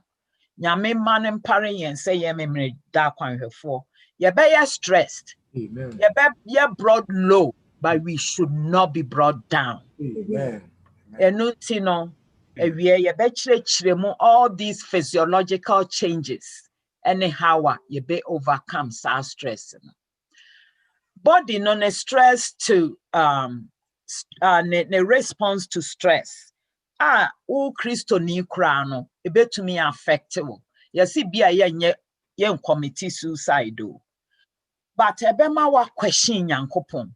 S2: nyame man empare yen say ye memre da kwanhwefo ye be stressed
S1: Amen.
S2: ye brought low but we should not be brought down.
S1: Amen.
S2: Enuti no ewie ye be chire mu all these physiological changes anyhow you be overcome stress. Body no stress to ne response to stress. O Christo ni kra no ebetumi affect wo. Yesi bia ye commit suicide o. But ebema wa question Nyankopon.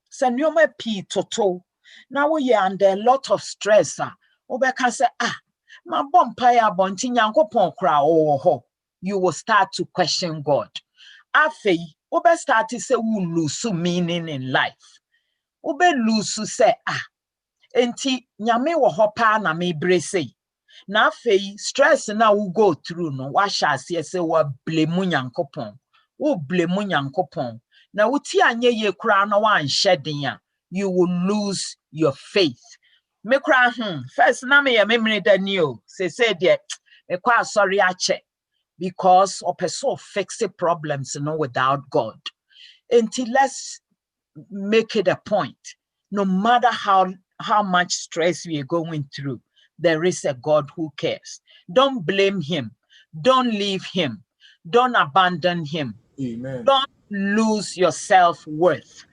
S2: Se nyoma pi toto na wo ye under a lot of stress obeka se ma bompa ya bonti Nyankopon kra wo ho. You will start to question God. Afei, ube start to say we lose meaning in life. Ube lose say enti nyame wo hopa na me brese. Na afei stress na we go through no wa sha say wa blame Nyankopon. Wo blame Nyankopon. Na wuti anye ye kra na wa nhye a you will lose your faith. Me kra first na me memre dani o. Say de me kwa sorry ache. Because of person fix problems without God. Until let's make it a point. No matter how much stress we are going through, there is a God who cares. Don't blame him. Don't leave him. Don't abandon him.
S1: Amen.
S2: Don't lose your self-worth.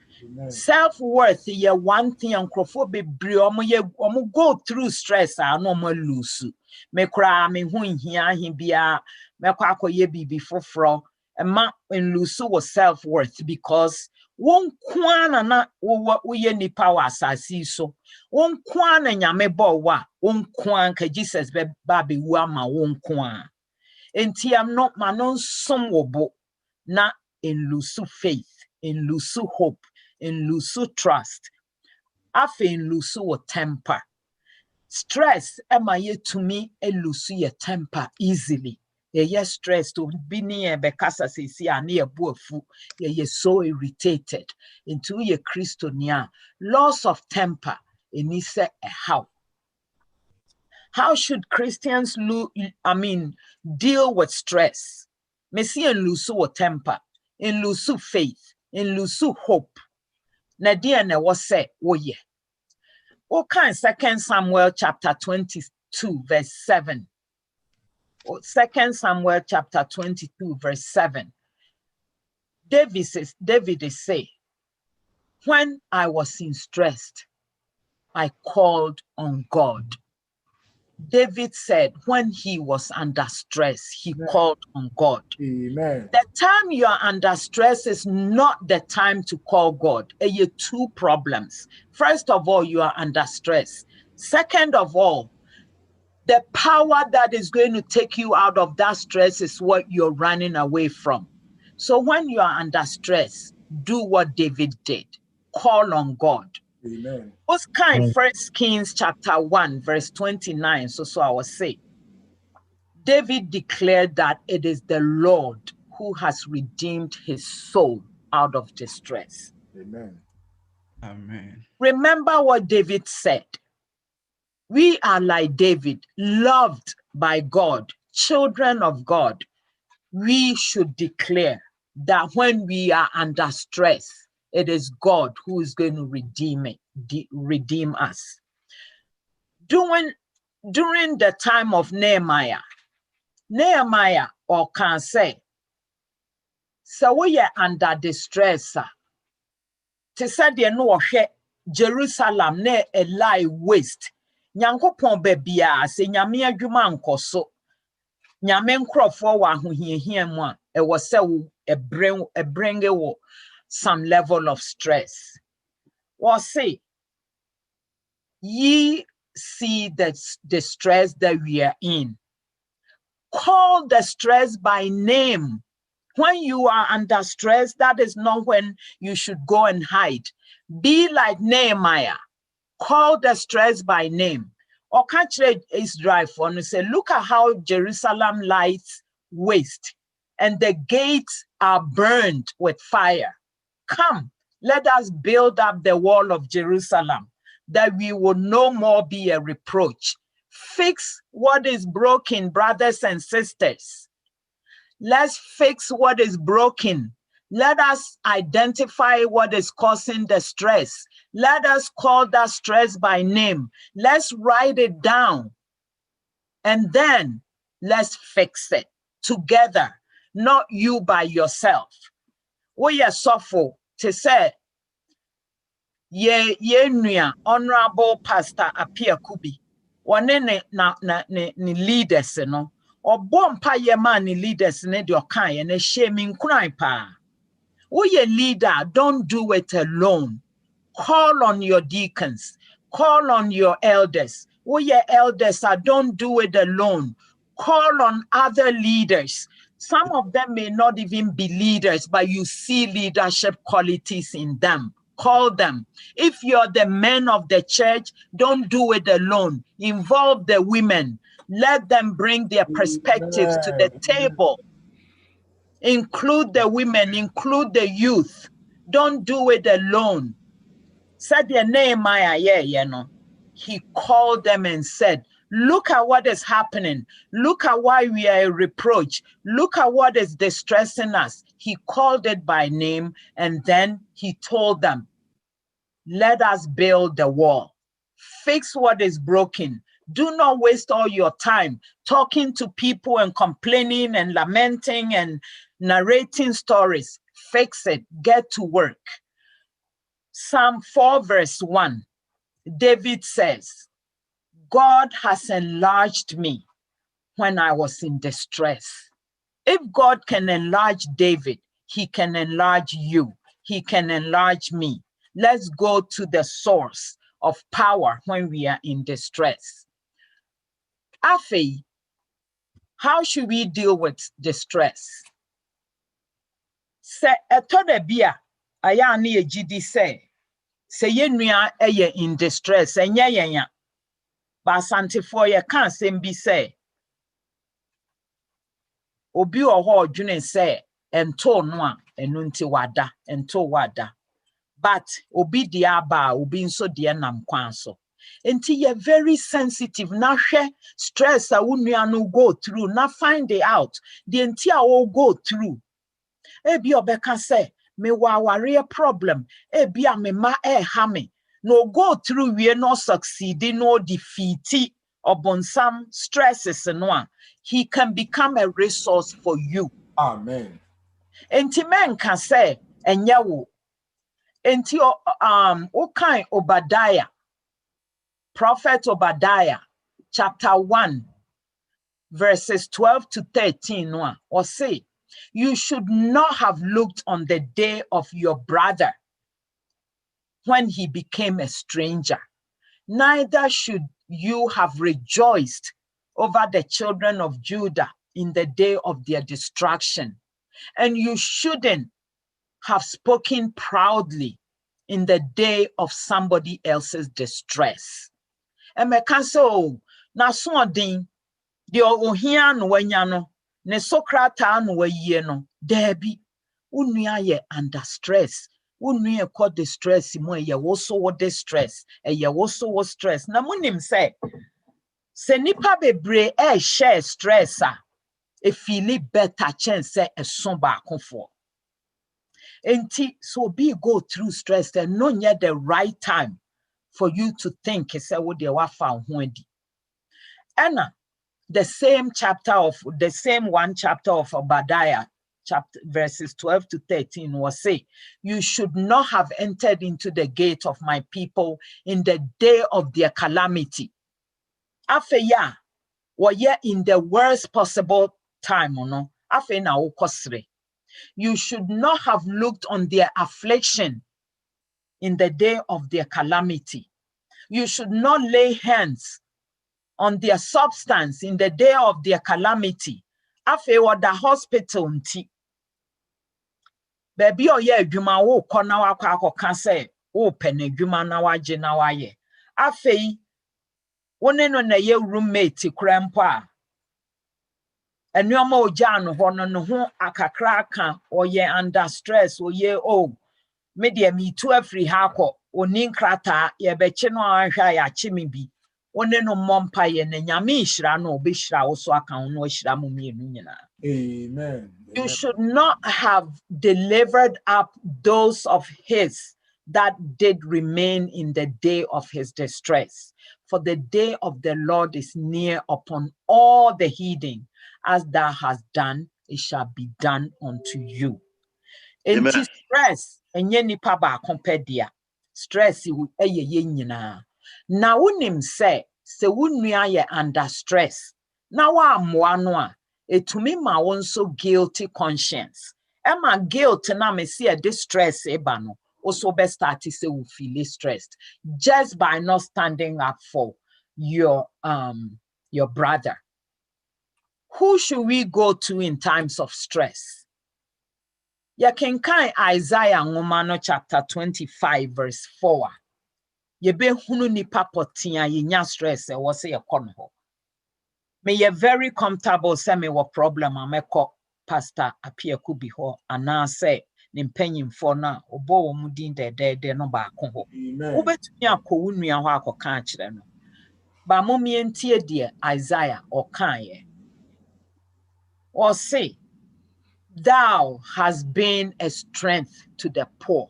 S2: Self-worth is one thing and omo go through stress no more lose. Me kra me hu hia bia me kwa akoye bibi foforo ma en lose was self-worth because won kwana na wo ye nipa wa asasi so won kwana nyame bo wa won kwan ka Jesus be ba be wu ama won kwan enti am not manon som wobo na en lose faith en lose hope in lose trust, afe in lose your temper. Stress emaye to me lose your temper easily. Ye stressed to be near because see near buafu. Ye so irritated into ye Christonia. Loss of temper in ise how. How should Christians deal with stress? Me see in lose your temper, in lose faith, in lose hope. Na dia na wo say wo ye o kan 2 Samuel chapter 22 verse 7 2 Samuel chapter 22, verse 7. David is saying, when I was in stress, I called on God. David said when he was under stress, he called on God.
S1: Amen.
S2: The time you are under stress is not the time to call God. You have two problems. First of all, you are under stress. Second of all, the power that is going to take you out of that stress is what you're running away from. So when you are under stress, do what David did. Call on God.
S1: Amen.
S2: What's kind? 1 Kings chapter 1, verse 29. So I will say, David declared that it is the Lord who has redeemed his soul out of distress.
S1: Amen.
S3: Amen.
S2: Remember what David said. We are like David, loved by God, children of God. We should declare that when we are under stress, it is God who is going to redeem us. During the time of Nehemiah or can say, so we are under distress. To say the no Jerusalem ne a lie waste. Nyankopon bebia se nyame adwuma nkoso. Nyame nkrofo wa ahohiahia mu a e wo se e bring some level of stress. Or say, ye see the stress that we are in. Call the stress by name. When you are under stress, that is not when you should go and hide. Be like Nehemiah. Call the stress by name. Or catch Israel for and say, look at how Jerusalem lies waste and the gates are burned with fire. Come, let us build up the wall of Jerusalem, that we will no more be a reproach. Fix what is broken, brothers and sisters. Let's fix what is broken. Let us identify what is causing the stress. Let us call that stress by name. Let's write it down. And then let's fix it together, not you by yourself. We are suffer to say, ye honorable Pastor Adjei-Poku. One ne leaders no. Or bompa ye man leaders ne di okan ne shaming cry pa. We a leader, don't do it alone. Call on your deacons, call on your elders. We elders don't do it alone. Call on other leaders. Some of them may not even be leaders, but you see leadership qualities in them. Call them. If you're the men of the church, don't do it alone. Involve the women. Let them bring their perspectives to the table. Include the women, include the youth. Don't do it alone. Said your Nehemiah, he called them and said, look at what is happening. Look at why we are a reproach. Look at what is distressing us. He called it by name and then he told them, let us build the wall. Fix what is broken. Do not waste all your time talking to people and complaining and lamenting and narrating stories. Fix it. Get to work. Psalm 4 verse 1, David says, God has enlarged me when I was in distress. If God can enlarge David, he can enlarge you. He can enlarge me. Let's go to the source of power when we are in distress. Afi, how should we deal with distress? Se etode bia aya na ejidi se yenua eye in distress enye yenya. Ba santifo ye kan sem bi say obi oho odwene say ento no a enu nti wada ento wada. But obi di aba obi nso de nam kwan so. Enti ye very sensitive na hwe stress a wunua no go through na find it out the enti a wo go through. Ebi obeka say me wa ware problem ebi a me ma ha me no go through we no succeed no defeat Obonsam stresses no, he can become a resource for you.
S1: Amen.
S2: Enti men can say enya wo. Enti okay Obadiah, Prophet Obadiah, chapter 1, verses 12 to 13, or say, you should not have looked on the day of your brother when he became a stranger. Neither should you have rejoiced over the children of Judah in the day of their destruction. And you shouldn't have spoken proudly in the day of somebody else's distress. And me can say, oh, na so din, the ohia no wanyano, ne sokrata no waye no, debi, unua ye under stress. Unua called the stress, mo ye also what distress, ye also what stress. Na munim say, se nipa bebre share stress e feel better chance say e son ba konfo. Enti so be go through stress and no yet the right time for you to think say what they were found hundi. Anna, the same one chapter of Obadiah, chapter verses 12 to 13 was say, you should not have entered into the gate of my people in the day of their calamity. Afeya, were in the worst possible time, no? Afe na ukosre. You should not have looked on their affliction in the day of their calamity. You should not lay hands on their substance in the day of their calamity. Afe wa the hospital nti. Baby o ye adwuma wo kɔ na wakɔ akɔka sɛ wo pɛ na adwuma na wagye na wayɛ. Afe wone no na ye roommate kura mpo a. Enuoma ogya no ho no ho akakra aka oye under stress oye me de me tu afri ha akɔ oni nkrata ye beche no ahwa ya chi me bi. One no mompa ye na nyame nhira no obehira wo so aka ho no ahira mo mienu nyina.
S1: Amen.
S2: You should not have delivered up those of his that did remain in the day of his distress. For the day of the Lord is near upon all the heathen. As thou hast done, it shall be done unto you. In stress, and ye nipa ba kompedia. Stress you ye nyina. Na unim se wunua ye under stress. Na wa moanoa. Etumi ma wonso guilty conscience. Emma guilt na me see a distress eba no. Also be start to say we feel stressed just by not standing up for your brother. Who should we go to in times of stress? Ya kenkan Isaiah ngoma chapter 25 verse 4. Ye be hunu nipa potia ye nya stress e wo se ye kono ho. Me ye very comfortable say me wo problem ameko pastor Adjei-Poku bi ho ana say ne mpanyimfo na obo wo mudin de no ba ko ho. Obetumi akọ wunua ho akọka akire no. Ba momie ntie de Isaiah okan ye. Or say, thou has been a strength to the poor.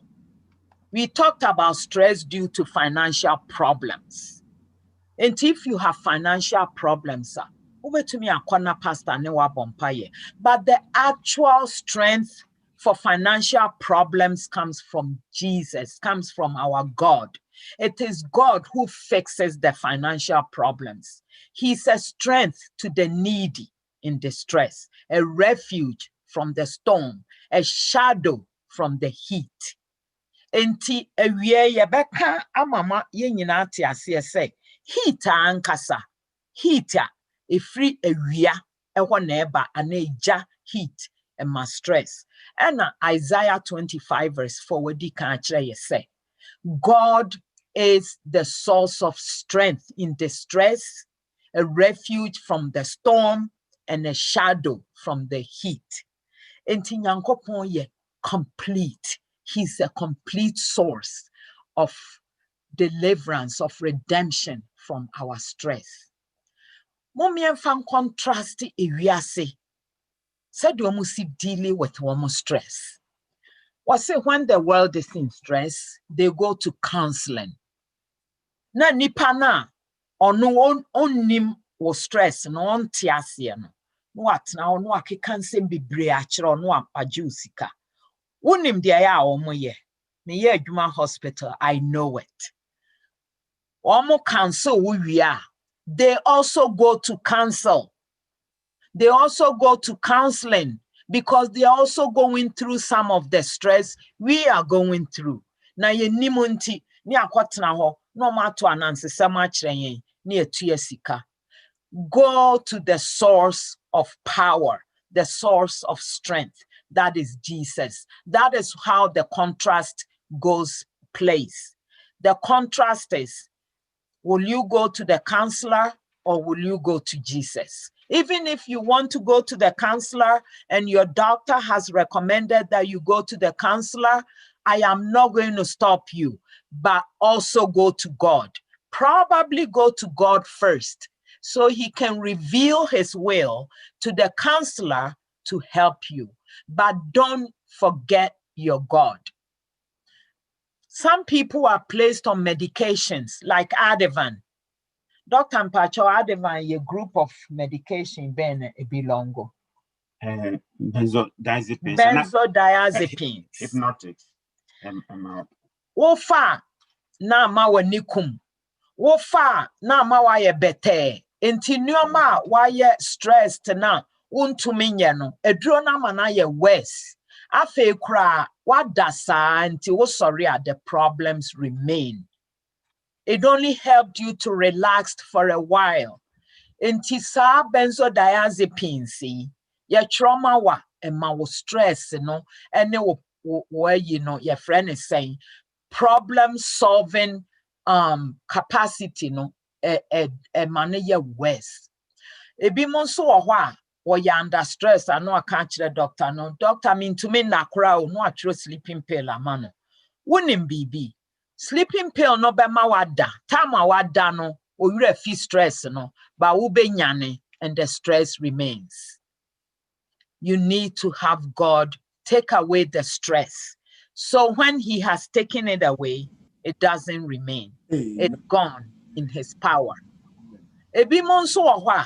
S2: We talked about stress due to financial problems. And if you have financial problems, over to me a corner pastor ne wa bompaye. But the actual strength for financial problems comes from Jesus, comes from our God. It is God who fixes the financial problems. He's a strength to the needy in distress, a refuge from the storm, a shadow from the heat. Enti ewie yebeka amama ye nyina ate ase say heat ankasa heat a free ewia ehwo na eba anaja heat and ma stress. And Isaiah 25 verse 4 wadi kan kire ye say God is the source of strength in distress, a refuge from the storm and a shadow from the heat. Enti Nyankopon ye complete. He's a complete source of deliverance, of redemption from our stress. Mommy fan contrast ewiase. Said you must dealing with one stress. What say when the world is in stress, they go to counseling. Na nipa na ono onnim wo stress no on tiasie no what now no akeka nsem bebre a kire no agye sika wonim de ya omo ye me ye adwuma hospital I know it omo cancel wo wia they also go to counsel they also go to counseling because they are also going through some of the stress we are going through na ye nimunti ni akotena ho no mato anansesem a kire yen ni etua sika. Go to the source of power, the source of strength. That is Jesus. That is how the contrast goes place. The contrast is, will you go to the counselor or will you go to Jesus? Even if you want to go to the counselor and your doctor has recommended that you go to the counselor, I am not going to stop you, but also go to God. Probably go to God first, so he can reveal his will to the counselor to help you. But don't forget your God. Some people are placed on medications like Ativan. Dr. Mpacho, Ativan, a group of medication, Ben Ebilongo.
S4: Benzodiazepines.
S2: Benzodiazepines.
S4: Hypnotics.
S2: Wofa na ma wanikum. Wofa na ma wa ye bete. Enti nneoma wa ye stressed na untumi nye no eduro na ma na ye worse afa kura wada saa nti wo sorry the problems remain. It only helped you to relax for a while. Enti saa benzodiazepines ye trauma wa ema wo stress no ene wo you know your friend is saying problem solving capacity no man ye worse. Ebi mo nso wo ho a wo ya under stress ano aka kire doctor no doctor mean to me na kra o no atro sleeping pill amano wonim bibi sleeping pill no be ma wada time wada no o wura fi stress no ba wo be nyane and the stress remains. You need to have God take away the stress, so when he has taken it away it doesn't remain. It's gone in his power. Ebi mo nso wo ho a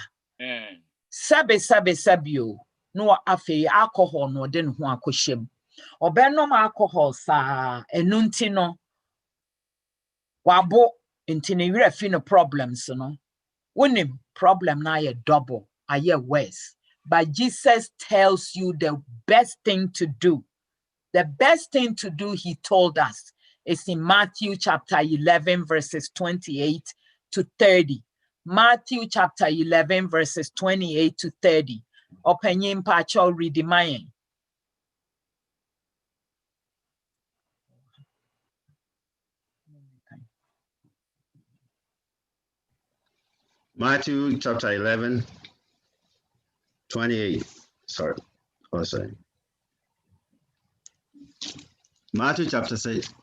S2: sabe o no afi alcohol no de ho akohyem obenom alcohol sa enunti no wabo nti ne wira fi no problems no wonim problem na ye double aye worse. But Jesus tells you the best thing to do. The best thing to do, he told us, is in Matthew chapter 11 verses 28 to 30. Matthew chapter 11 verses 28 to 30. Opinion pacho read the mine.
S6: Matthew chapter 11, 28. Sorry. Oh, sorry. Matthew chapter 6.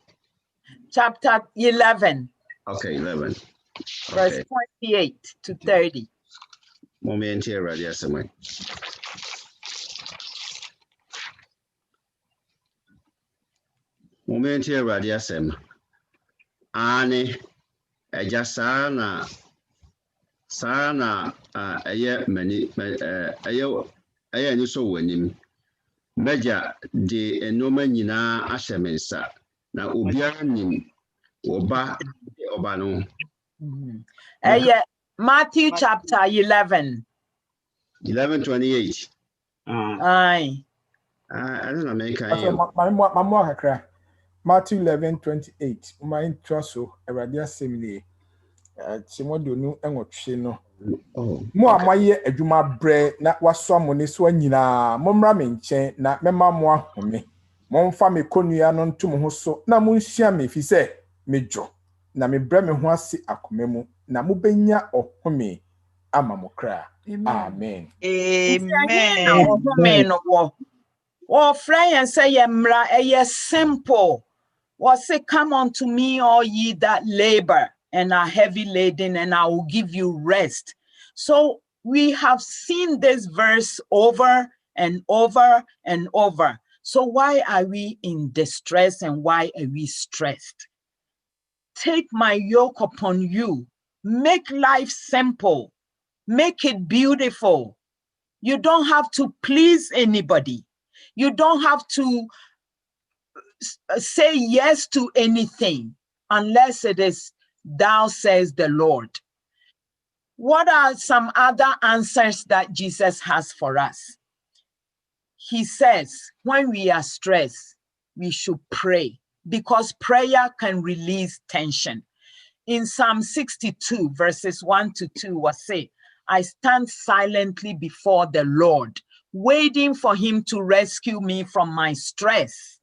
S2: Chapter 11.
S6: Okay, 11.
S2: Verse
S6: Okay.
S2: 28 to 30.
S6: Moment here, right? Yes, ma'am. Moment here, right? Yes, ma'am. Ani, ejasana, sana, aye many, aye ni so wenim. Meja de enoma nyina ashemensa na obiara nim oba no.
S2: Matthew chapter 11.
S6: 11:28.
S2: Aye.
S6: I don't know, make
S1: Matthew 11:28. My introso, Eradia Semini. Simodunu enwotwe no. Mo amaye adwuma bre na waso amone so anyina momra me nchen na mema mo ahome. Momfa me konua no ntum ho so na monhia me fi se mejo na me bre me ho ase akomemu na mobenya ohome ama mo kra. Amen.
S7: Amen.
S2: Ohome no wo. Oh, friend and say yemra eye simple. Was say, come unto me, all ye that labor and are heavy laden, and I will give you rest. So we have seen this verse over and over and over. So why are we in distress and why are we stressed? Take my yoke upon you Make life simple. Make it beautiful. You don't have to please anybody. You don't have to say yes to anything unless it is thou says the Lord. What are some other answers that Jesus has for us? He says, when we are stressed, we should pray because prayer can release tension. In Psalm 62, verses 1 to 2, was say, I stand silently before the Lord, waiting for him to rescue me from my stress.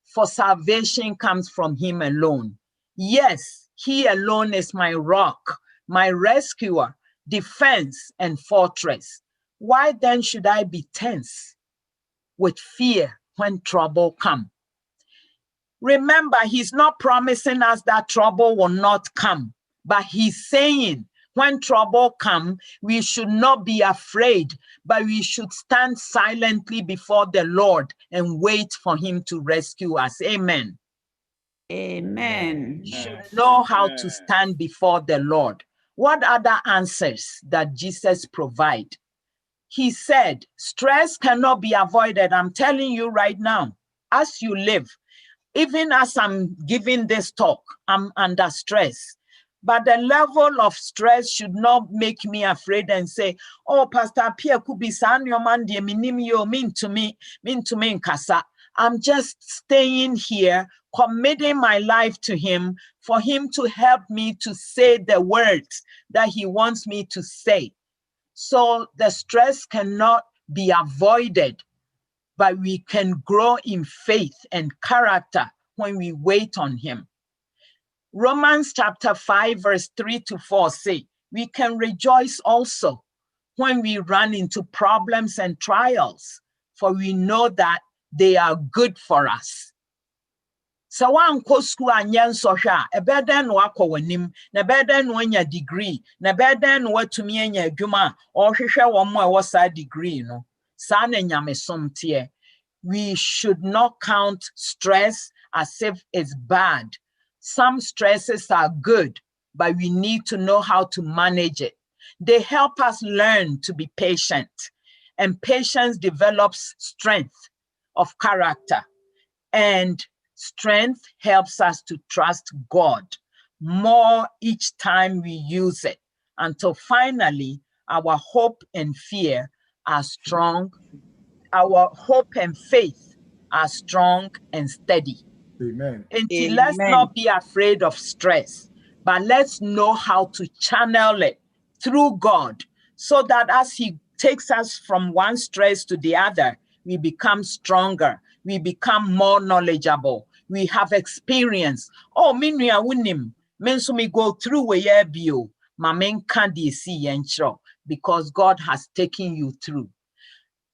S2: For salvation comes from him alone. Yes, he alone is my rock, my rescuer, defense, and fortress. Why then should I be tense with fear when trouble comes? Remember, he's not promising us that trouble will not come, but he's saying when trouble comes, we should not be afraid, but we should stand silently before the Lord and wait for him to rescue us. Amen.
S7: Amen.
S2: You should know how to stand before the Lord. What other answers that Jesus provide? He said, stress cannot be avoided. I'm telling you right now, as you live, even as I'm giving this talk, I'm under stress. But the level of stress should not make me afraid and say, oh, Pastor Pierre could be mean to me in Kasa. I'm just staying here, committing my life to him for him to help me to say the words that he wants me to say. So the stress cannot be avoided, but we can grow in faith and character when we wait on him. Romans chapter 5, verse 3 to 4 say, we can rejoice also when we run into problems and trials, for we know that they are good for us. So one ko school anyen sohwa e beden no akọ wanim na beden no anya degree na beden no watumi anya adwuma o hwehwe wo mo e wo sa degree no sa na nyamesom tie. We should not count stress as if it's bad. Some stresses are good, but we need to know how to manage it. They help us learn to be patient, and patience develops strength of character, and strength helps us to trust God more each time we use it, until finally our hope and fear are strong. Our hope and faith are strong and steady.
S1: Amen.
S2: And let's not be afraid of stress, but let's know how to channel it through God, so that as he takes us from one stress to the other, we become stronger, we become more knowledgeable, we have experience. Oh, minua wunim, menso me go through a year bio, mamen kandi si yenchro, because God has taken you through.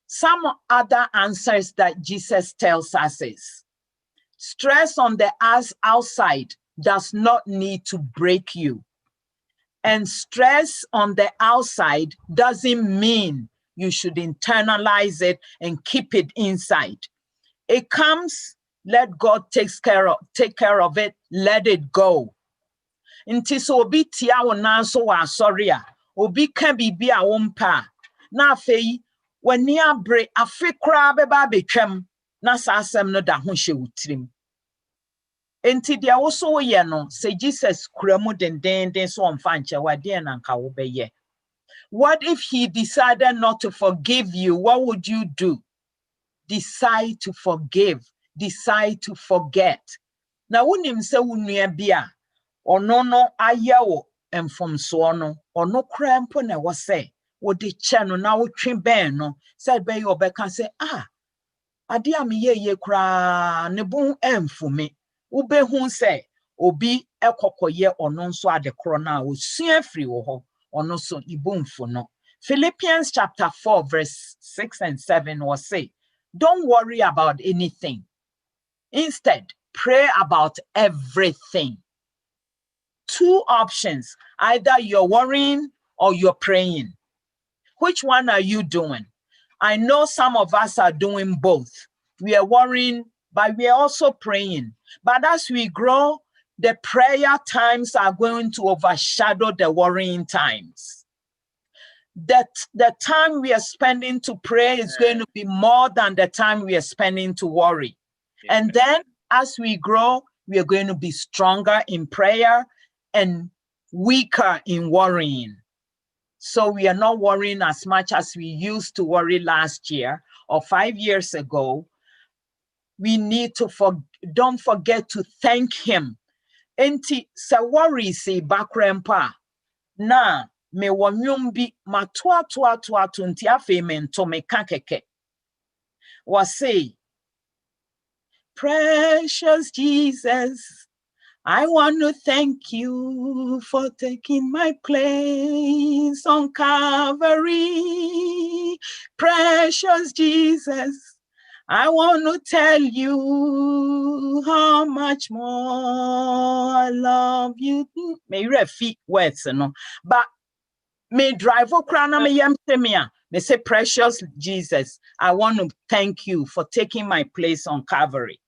S2: Some other answers that Jesus tells us is, stress on the outside does not need to break you. And stress on the outside doesn't mean you should internalize it and keep it inside. It comes, let God take care of it, let it go. Nti so obi tia wo nanso wa sorry a, obi ka bibi a wo mpa. Na afei, wani abre afe kra beba betwam, na sa asem no da ho hye wutrim. Enti dia wo so ye no, se Jesus kura mu den so omfa nche wade na nka wo beye. What if he decided not to forgive you? What would you do? Decide to forgive, decide to forget. Na wonim se wunua bia, ono no ayewo emfomso no, ono kra mpo na wo se, wo de che no na wo twe ben no, se be yo beka se ade a me ye kra ne bon emfome. Ube hu se obi ekokoye ono nso ade kro na osua firi wo ho, ono so ibumfo no. Philippians chapter 4 verse 6 and 7 was say, don't worry about anything. Instead, pray about everything. Two options, either you're worrying or you're praying. Which one are you doing? I know some of us are doing both. We are worrying, but we are also praying. But as we grow, the prayer times are going to overshadow the worrying times. That the time we are spending to pray is going to be more than the time we are spending to worry. And then as we grow, we are going to be stronger in prayer and weaker in worrying. So we are not worrying as much as we used to worry last year or 5 years ago. We need to don't forget to thank him. Enti sa worry si bakrempa na me wonyum bi matua nti afi me nto me kakeke. Was say, precious Jesus, I want to thank you for taking my place on Calvary. Precious Jesus, I want to tell you how much more I love you. May you repeat words, no? But may driveokrana me yemtemia. They say, precious Jesus, I want to thank you for taking my place on Calvary.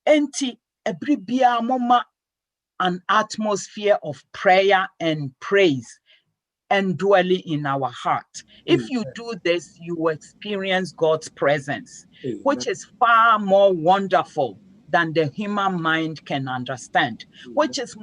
S2: Enti ebribia mama an atmosphere of prayer and praise and dwelling in our heart. If you do this, you will experience God's presence, which is far more wonderful than the human mind can understand, which is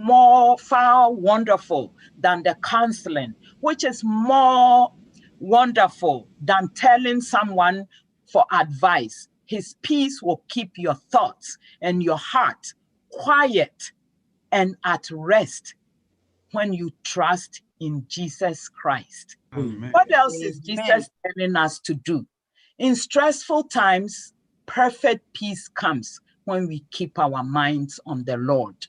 S2: far wonderful than the counseling, which is more wonderful than telling someone for advice. His peace will keep your thoughts and your heart quiet and at rest when you trust in Jesus Christ.
S3: Amen.
S2: What else is Jesus telling us to do? In stressful times, perfect peace comes when we keep our minds on the Lord.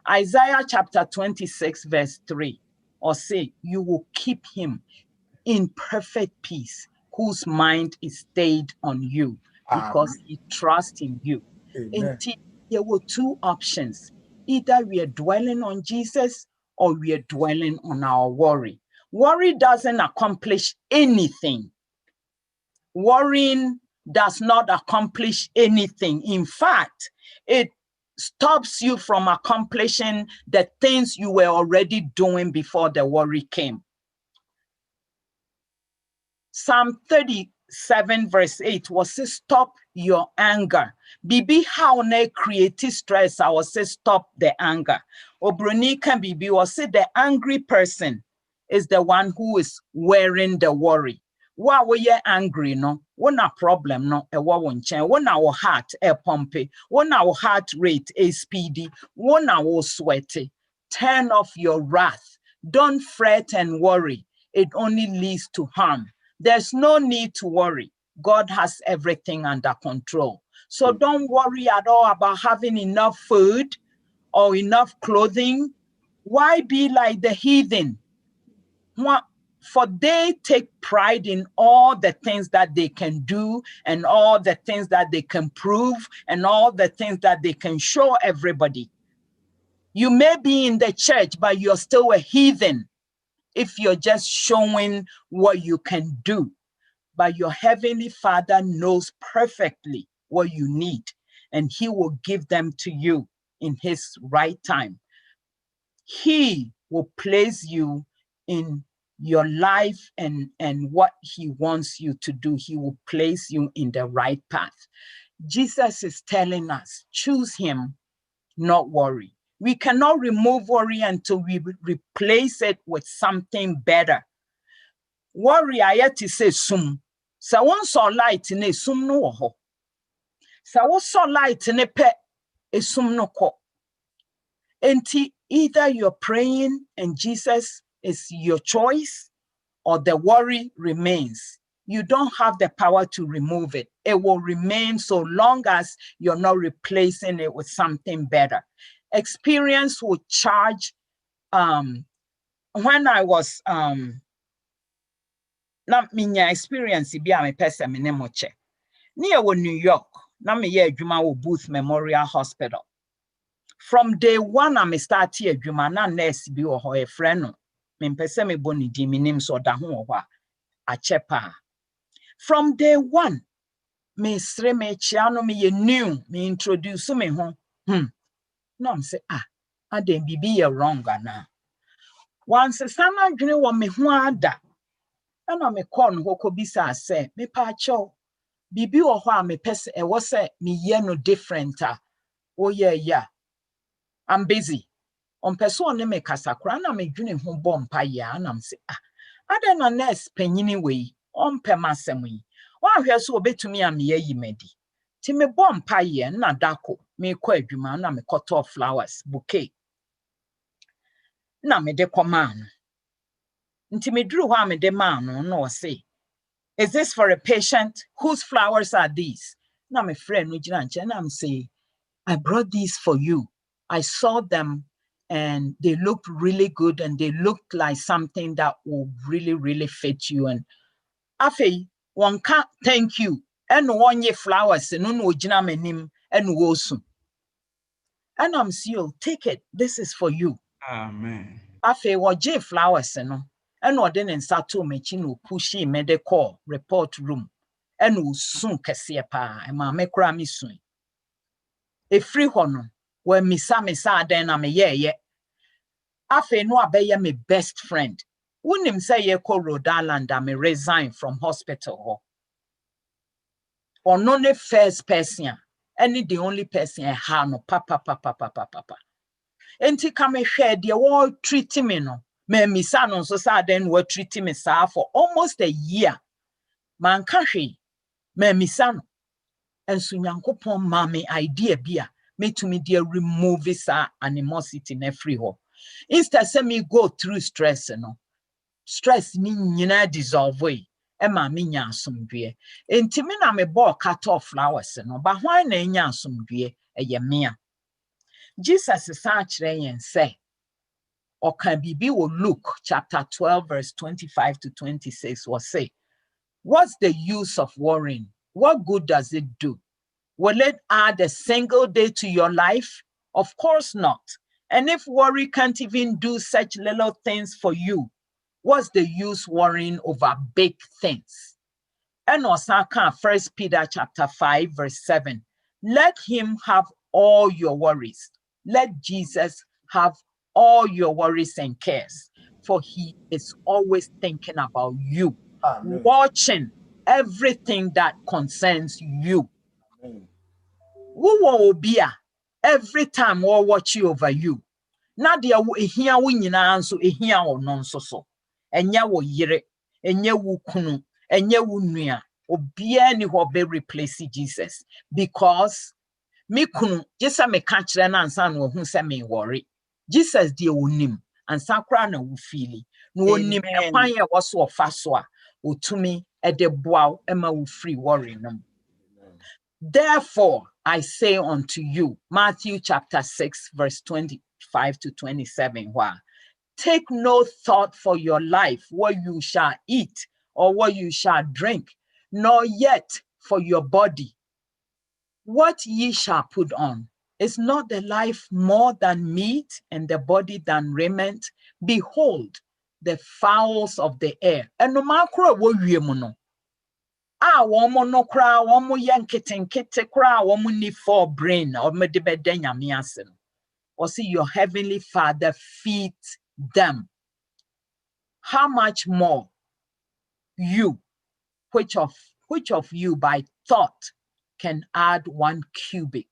S2: Isaiah chapter 26 verse 3, or say, you will keep him in perfect peace, whose mind is stayed on you, because he trusts in you. Indeed, there were two options. Either we are dwelling on Jesus or we are dwelling on our worry. Worry doesn't accomplish anything. Worrying does not accomplish anything. In fact, it stops you from accomplishing the things you were already doing before the worry came. Psalm 37 verse 8 was say, stop your anger. Bibi how ne create stress, I was say stop the anger. Obroni can Bibi was say the angry person is the one who is wearing the worry. Why we are angry, no? When a problem, no? A won't change. When our heart a pump, when our heart rate is speedy, when our sweaty. Turn off your wrath. Don't fret and worry. It only leads to harm. There's no need to worry. God has everything under control. So don't worry at all about having enough food or enough clothing. Why be like the heathen? For they take pride in all the things that they can do and all the things that they can prove and all the things that they can show everybody. You may be in the church, but you're still a heathen if you're just showing what you can do. But your heavenly Father knows perfectly what you need, and he will give them to you in his right time. He will place you in your life and what he wants you to do. He will place you in the right path. Jesus is telling us, choose him, not worry. We cannot remove worry until we replace it with something better. Worry, I had to say, sum. So one saw light in a sum no ho. So one saw light in a pet, a sum no ko. And either you're praying and Jesus is your choice, or the worry remains. You don't have the power to remove it. It will remain so long as you're not replacing it with something better. Experience will charge. When I was not minya experience bi a me pese me ne moche. Near New York, na me ye adwuma wo Booth Memorial Hospital. From day one, I start here adwuma na nurse bi wo ho e friend no. Me pese me boni di minim so da ho ho a chepa. From day one, me sre me chia no me ye new, me introduce me ho. No, I'm say Aden bibi ye wrong ana. Once sana dwene wo me ho ada. Ana me kon ho ko bisa se me pa cho. Bibi wo ho a me pese e wo se me ye no different a. Oh yeah. I'm busy. On person ne me kasa kra na me dwene ho bompa ya na me se aden na nurse panyini we on pe masem yi. Wa hwe so obetumi am ye yi medi. Ti me bompa ye na dako me kwa adwuma na me koto flowers bouquet. Na me de command. Nti me dru ho me de man no say, is this for a patient? Whose flowers are these? Na me friend no gina nche na me say, I brought these for you. I saw them and they looked really good and they looked like something that will really, really fit you. And afe, one can't thank you. And one ye flowers and no gina menim and wosu. And I'm still take it. This is for you.
S3: Amen.
S2: Afe waje flowers no. And didn't start to machine pushy medical report room. And wo soon kese pa. And ma me kra mi soon. A free hono. When misa then I'm a ye. Afe no abeye me best friend. Unim say ye ko Rhode Island me resign from hospital ho. Or no ne first person. Any the only person I have no papa. Enti kame share the all treating me no. Me misa no so sa then were treating me sa for almost a year. Man kashi me misa no. And so nyankopon mame idea bia. Me to me dear remove this animosity in every hole. Instead, say me go through stress, Stress ni nyina dissolve way. Emma me nya asomdwe. Enti me na me bo cut off flowers But why na nya asomdwe eye mea. Jesus is actually and say, or can be Luke chapter 12, verse 25 to 26 will say, what's the use of worrying? What good does it do? Will it add a single day to your life? Of course not. And if worry can't even do such little things for you, what's the use worrying over big things? And also, 1 Peter chapter 5, verse 7. Let him have all your worries. Let Jesus have all your worries and cares, for he is always thinking about you, watching everything that concerns you. Who will be every time we'll watch you over you? Na dia wo ehia wo nyina nso ehia wo no nso so enya wo yire enya wo kunu enya wo nua obia ni ho be replace Jesus because me kunu jesa me ka kire na ansa na wo hu se me worry Jesus dia wonim ansa kra na wo feeli no wonim ekwan ye wo so ofa so a otumi e de boa ema wo free worry no. Therefore, I say unto you, Matthew chapter 6, verse 25 to 27, where take no thought for your life, what you shall eat or what you shall drink, nor yet for your body, what ye shall put on. Is not the life more than meat and the body than raiment? Behold, the fowls of the air. And no matter what you know. Woman no cry, woman yankete cry, woman need for brain or medibedenya miasen. Or see your heavenly Father feed them. How much more you, which of you by thought can add 1 cubit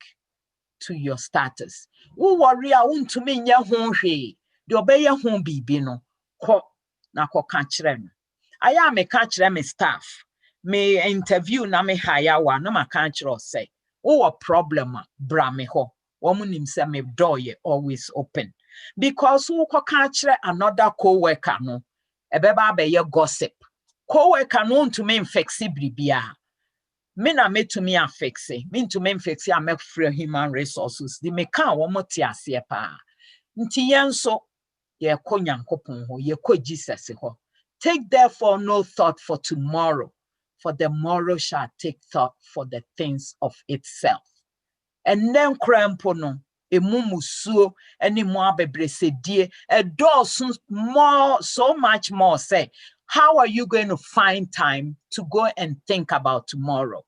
S2: to your status? Who worry to me nya honhwe. The obey hon bibi no ko na ko kanchre. Aya me kanchre me staff. Me interview na me hire wa na maka kire say o problem bra me ho womunim say me door ye always open because wo ko ka kire another co-worker no ebeba be ye gossip co-worker no ntumi mfexe bribia me na metumi afexe me ntumi mfexe a me free human resources di me kan wo mote ase pa nti yenso ye ko nyankopon ho ye ko Jesus ho. Take therefore no thought for tomorrow, for the morrow shall take thought for the things of itself. And then crampono, a mumusuo, any more bebrese die, a dozen more, so much more say, how are you going to find time to go and think about tomorrow?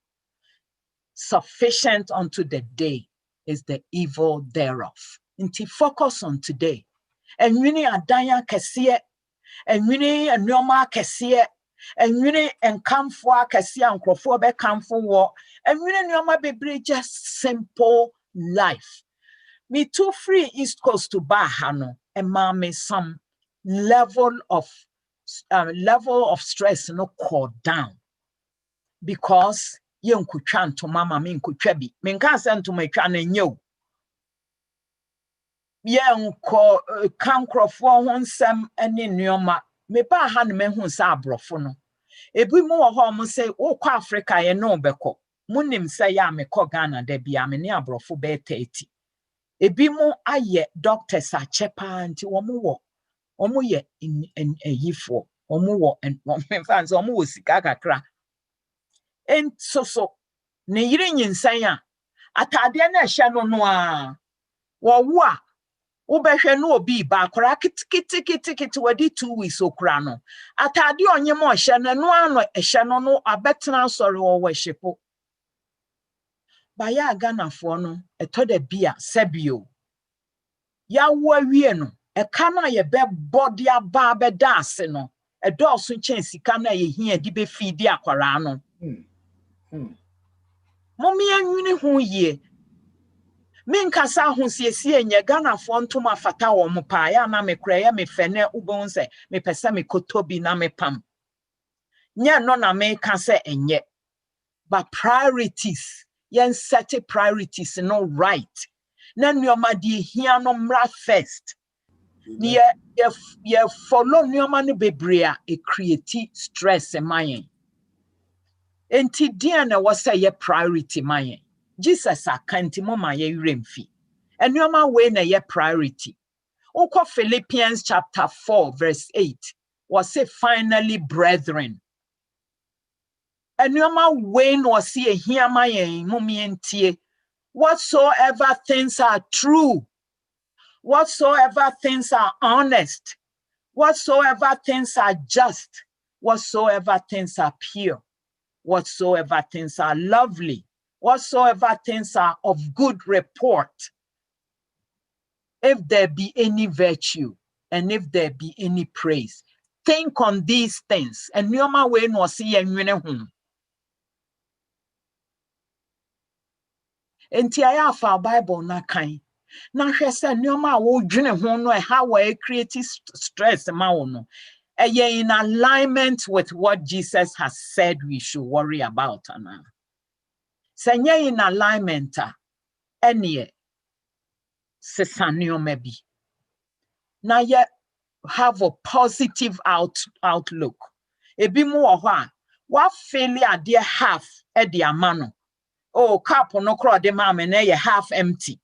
S2: Sufficient unto the day is the evil thereof. Inti focus on today. And wini adanya kesiye, and wini nyoma kesiye, and wini enkamfo kesiye ankrofo be kamfo wo, and wini nyoma bebre just simple life. Me too free East Coast to Bahano, and mommy some level of stress no call down because yen kuchan to mama min kuchebi min kansen to me twan enyo yen ko kankrofo ho nsem ene nneoma me ba ha ne me hu sa abrofo no ebi mu wo ho mo say wo kwa Africa ye no beko munim say ya me ko Ghana da bia me ne abrofo be 30 ebi mu aye doctors a chepa nti wo mo wo omo ye yifo omo wo and fans omo wo sika kakra en so ne yire nyinsan a atade na ehye no a wo wo a wo behwe no obi ba akora kiti wadi 2 weeks okura no atade onye mo hye no ano ehye no abetena sori wo worship ba ya Ghana-fo no etoda bia sebio ya wo awie no eka na ye be body aba be dance no edoso chen sika na ye hia di be feed akwara no mommy anwini hu ye menkasa ho siesie nye Ghana-fo ntoma fata wo mo pa ya na me kra ya me fene ubon se me pese me kotobi na me pam nye no na me ka se enye but priorities yen set priorities no right na nyoma di hia no mra first ye follow nyoma no bebre a create stress in mind enti dia na wo say ye priority mind Jesus akanti mama ye remfi nyoma we na ye priority Oko Philippians chapter 4 verse 8 was say finally brethren nyoma we no see ehia mayen mumientie whatsoever things are true, whatsoever things are honest, whatsoever things are just, whatsoever things are pure, whatsoever things are lovely, whatsoever things are of good report, if there be any virtue and if there be any praise, think on these things. And nyoma we no see enwene ho. Enti aya fa Bible na kan. Na hwe se nyoma wo dwene ho no how we create stress ma wo no. In alignment with what Jesus has said we should worry about ana. Se nye in alignment enie sesanio maybe. Na ye have a positive outlook. Ebi mu wo ho a wa failure ade half e de amano. Oh, cup no kro de ma me na ye half empty.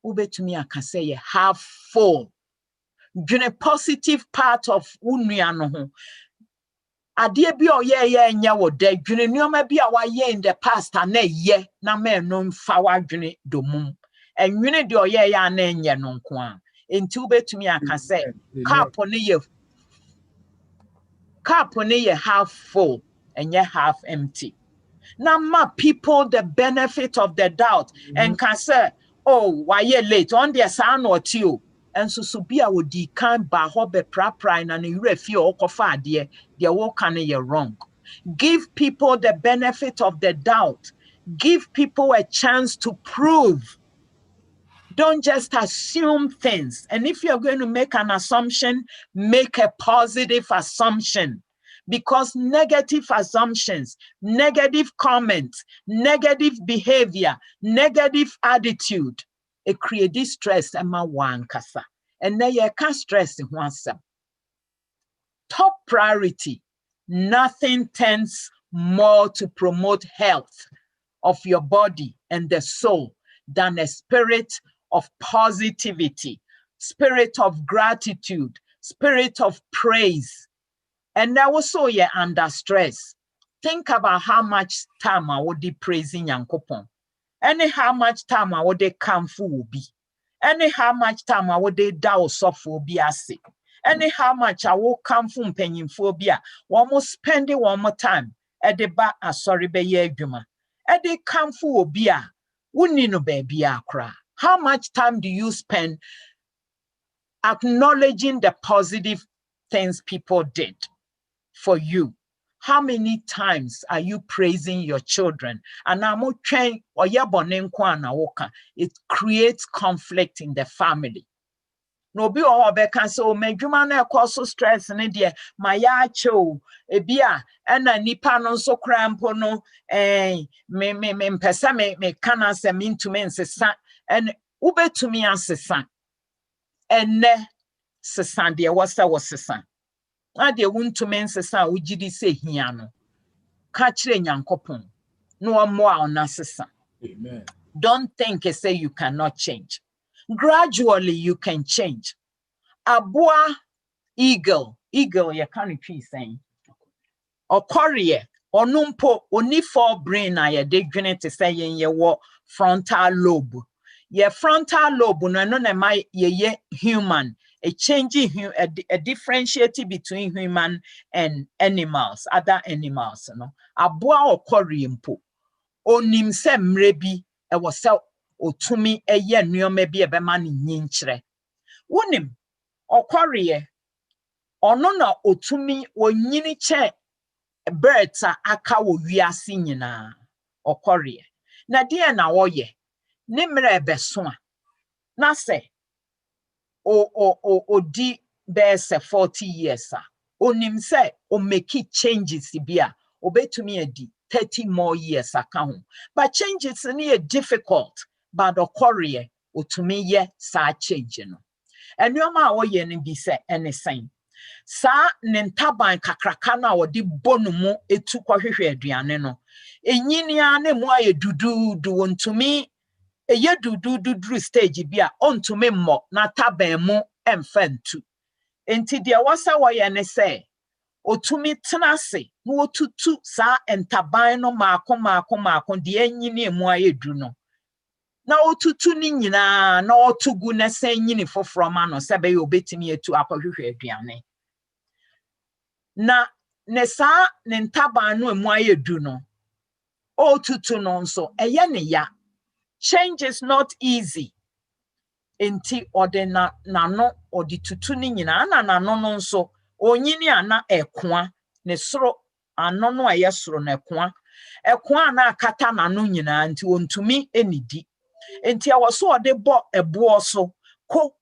S2: Ubetumi aka say ye half full. Dwene positive part of unua no ho. Ade bi o ye nya wo da dwene nyoma bi a wa ye in the past na ye na me no mfa wa dwene domum. Enwene de o ye ya na enye no nko a. Enti ubetumi aka say cup no ye half full and ye half empty. Now, ma people the benefit of the doubt and can say, oh, why ye late on their son or two? And so be a would decant by hobby praprine and you refuse or cofa dear, dear walk can ye wrong. Give people the benefit of the doubt. Give people a chance to prove. Don't just assume things. And if you're going to make an assumption, make a positive assumption. Because negative assumptions, negative comments, negative behavior, negative attitude, it creates stress and kasa. And then you can't stress in oneself. Top priority, nothing tends more to promote health of your body and the soul than a spirit of positivity, spirit of gratitude, spirit of praise. And now also you're under stress. Think about how much time I would be praising Yankopon. And how much time I would come will be. And how much time I would dow suffer be sick. And how much I will come from penny phobia. One more spend it one more time. At the back, sorry, be ye juma. At the come for be a wouldn't no baby a cry. How much time do you spend acknowledging the positive things people did for you? How many times are you praising your children? And it creates conflict in the family. No be all can say, oh, me juma na cause stress in India, my ya cho, ebia, and a nipa no so crampo no, me pesa me kana se mean to me sesa, and ube to me and sesa, and ne sesa, dear was sesa. I dear wun to me sesa, ujidi se hiano, catch yankopon, no more on sesa.
S1: Amen.
S2: Don't think and say you cannot change. Gradually you can change. Abua eagle you can't treat saying or courier or numpo only for brain I did to say in your frontal lobe. Your frontal lobe no my ye human, a changing a differentiating between human and animals, other animals, no. Abua or courier mpo onim se mrebi e was so otumi eye nyo maybe a bema ni nyinchre. Wonim or courier ono na otumi onyini che birds aka wo wiase nyina okorie na die na woye ne mre beso a na se di bese 40 years onim se o make changes bia obetumi adi 30 more years account but changes ni difficult but okorie otumi ye sa change no enoma woye ne bi se anything sa nentaban kakraka na wodi bonumu etu kwahwehwe aduane no enyinia ne mu aye dudu wontumi eye dudu stage bia ontumi mmo na taban mu emfantu enti de wasa woye ne se otumi tenase no otutu sa entaban no maako de enyini mu aye du no na otutu ni nyina na otugu na san nyini foforo ma no sebe ye obetimi etu akwahwehwe aduane. Na nesa nentaban no emu ayedu no otutu no nso eye ne ya. Change is not easy. Enti odena nano odi tutu ni nyina na nano no nso onyini ana ekoa ne soro ano no aye soro na ekoa na akata nano nyina nti ontumi enidi. Enti awoso ode bo ebo so ko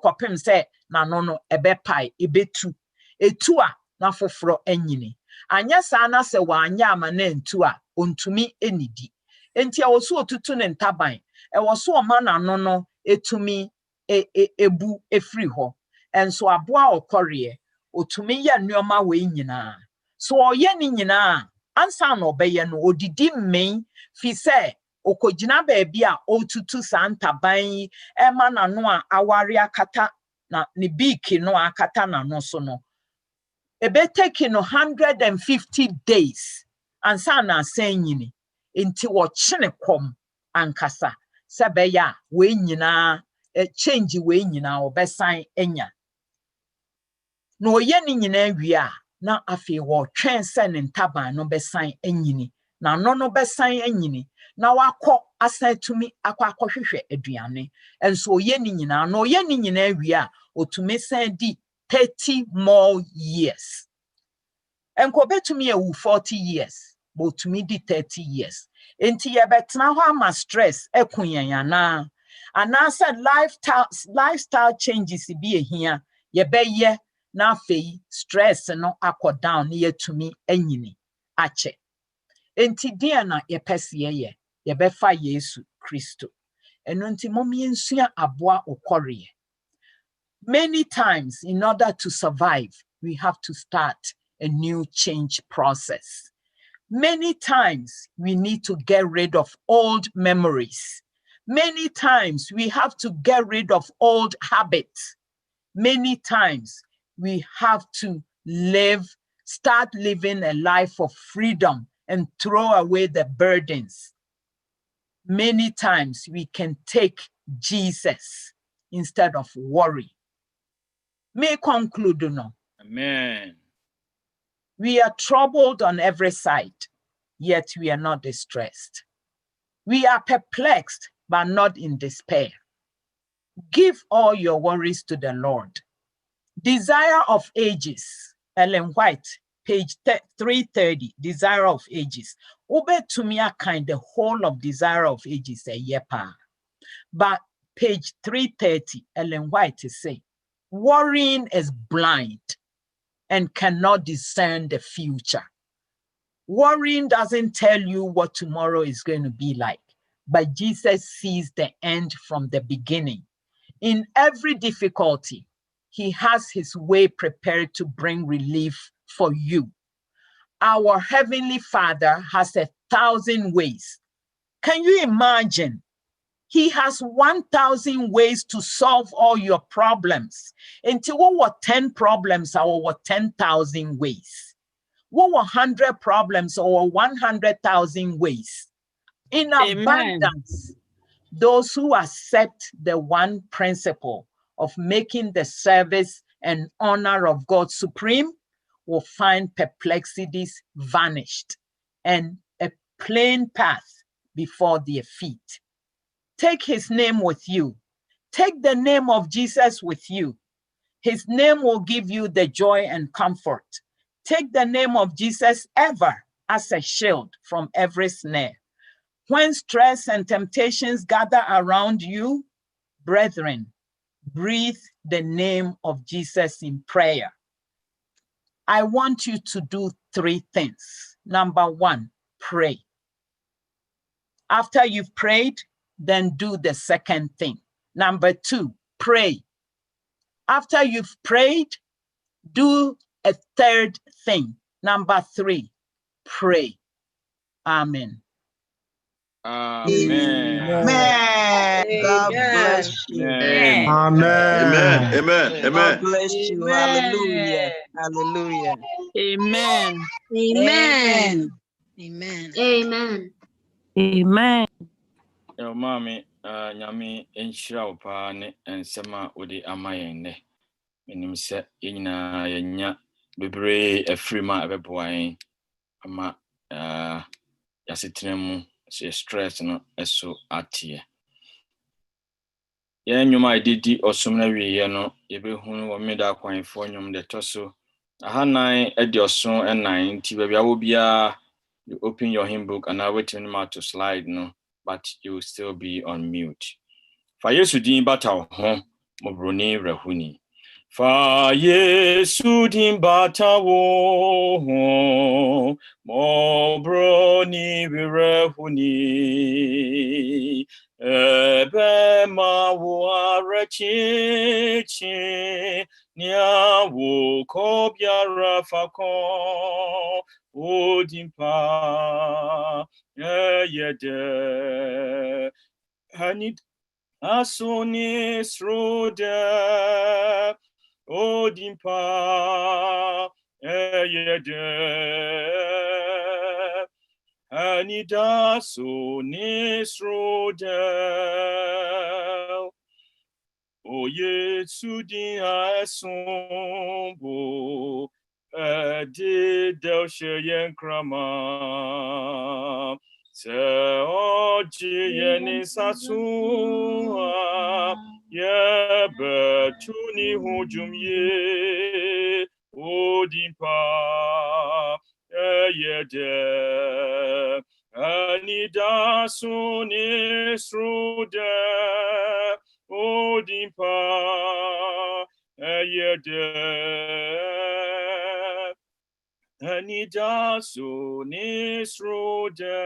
S2: kopem se nano no ebepai ebetu etu a na foforo anyini anya sa na se wanya ama na ntu a ontumi enidi enti awoso otutu ne ntaban ewoso oma na no etumi ebu efri ho enso aboa okorie otumi ye nneoma we nyina so oye ni nyina ansa na obeye no odidi mmen fi se okogina ba bia otutu sa ntaban ema na no a aware akata na ne biki no akata na no so no ebe taking 150 days and sana saying inti wo chine kom ankasa sebeya we nyina change we nyina obesan enya no ye ni nyina wi na afi wo twen se ne ntaban no besan enyini na no besan enyini na wakọ asan tumi akọhwehwe aduane enso ye ni nyina no ye ni nyina wi otumi san di 30 more years. Enko betumi ewu 40 years, but to me di 30 years. Enti ye betna ho ama stress ekuyen yana. Anasa lifestyle changes bi ehia ye beye na afei stress no akọ down ye tumi anyini ache. Enti dia na ye pese ye befa Yesu Kristo. Eno nti momi ensua aboa okorie. Many times, in order to survive, we have to start a new change process. Many times, we need to get rid of old memories. Many times, we have to get rid of old habits. Many times, we have to start living a life of freedom and throw away the burdens. Many times, we can take Jesus instead of worry. May conclude no.
S8: Amen.
S2: We are troubled on every side, yet we are not distressed. We are perplexed, but not in despair. Give all your worries to the Lord. Desire of Ages, Ellen White, page 330, Desire of Ages. Ube to me a kind the whole of Desire of Ages a yepa. But page 330, Ellen White is saying, worrying is blind and cannot discern the future. Worrying doesn't tell you what tomorrow is going to be like, but Jesus sees the end from the beginning. In every difficulty, he has his way prepared to bring relief for you. Our Heavenly Father has 1,000 ways. Can you imagine? He has 1,000 ways to solve all your problems. Until what 10 problems or what 10,000 ways? What 100 problems or 100,000 ways? In abundance, those who accept the one principle of making the service and honor of God supreme will find perplexities vanished and a plain path before their feet. Take his name with you. Take the name of Jesus with you. His name will give you the joy and comfort. Take the name of Jesus ever as a shield from every snare. When stress and temptations gather around you, brethren, breathe the name of Jesus in prayer. I want you to do 3 things. Number 1, pray. After you've prayed, then do the second thing. Number 2, pray. After you've prayed, do a third thing. Number 3, pray. Amen.
S3: Amen.
S8: Amen. God bless you.
S3: Amen.
S1: Amen.
S8: God
S6: Amen.
S8: bless you. Hallelujah. Hallelujah.
S7: Amen.
S9: Amen.
S10: Amen.
S9: Amen.
S7: Amen.
S3: Yo, mommy, nyame enhyira wo paa ne nsɛm a wode ama yɛn nnɛ. Menim sɛ yɛn nyinaa yɛnya bebree afiri ma ɛbɛboa yɛn ama yɛasetena mu sɛ stress no ɛso ateɛ. Yɛn nnwom a yɛdedi ɔsom no awieeɛ no yɛbɛhunu wɔ mmeda akwanfoɔ nnwom de ɛtɔ so 499 nti baabi a wɔ biara you open your hymn book and I wait to slide no, but you will still be on mute. Fa Yesu din bata ho mobroni rahuni. Fa Yesu din bata wo ho mobroni rahuni. Ebe ma wo arechichi nia wo kobiara fakon Odimpa yede hanid asoni srode Odimpa yede hanid asoni srode O Yesu di asombo did thou yen krama se oji yen sasua ye betuni hujum ye odimpa ye de anida suni srude odimpa ye de Anida sunisrude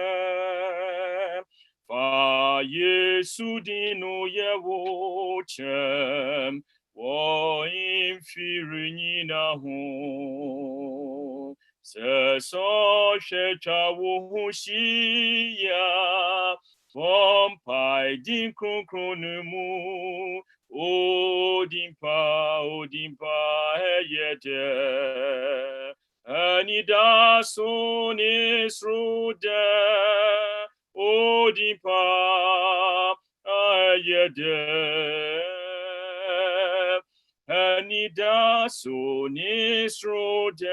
S3: fa Yesu dinu yewo chem wo infiri na hu se so shecha wo shia pompai din kronkronumu odimpa heyete Anida sunisrude odimpa ayede Anida sunisrude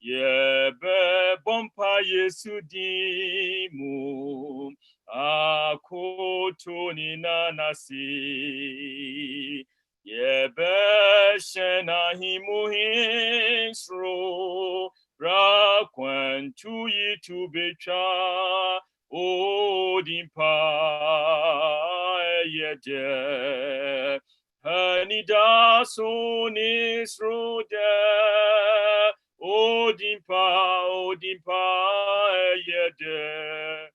S3: yebe bompa Yesu dimu akoto ni nanasi yebeshena himuhinsro rakwantu yitu becha odimpa yede hanida sunisrude odimpa yede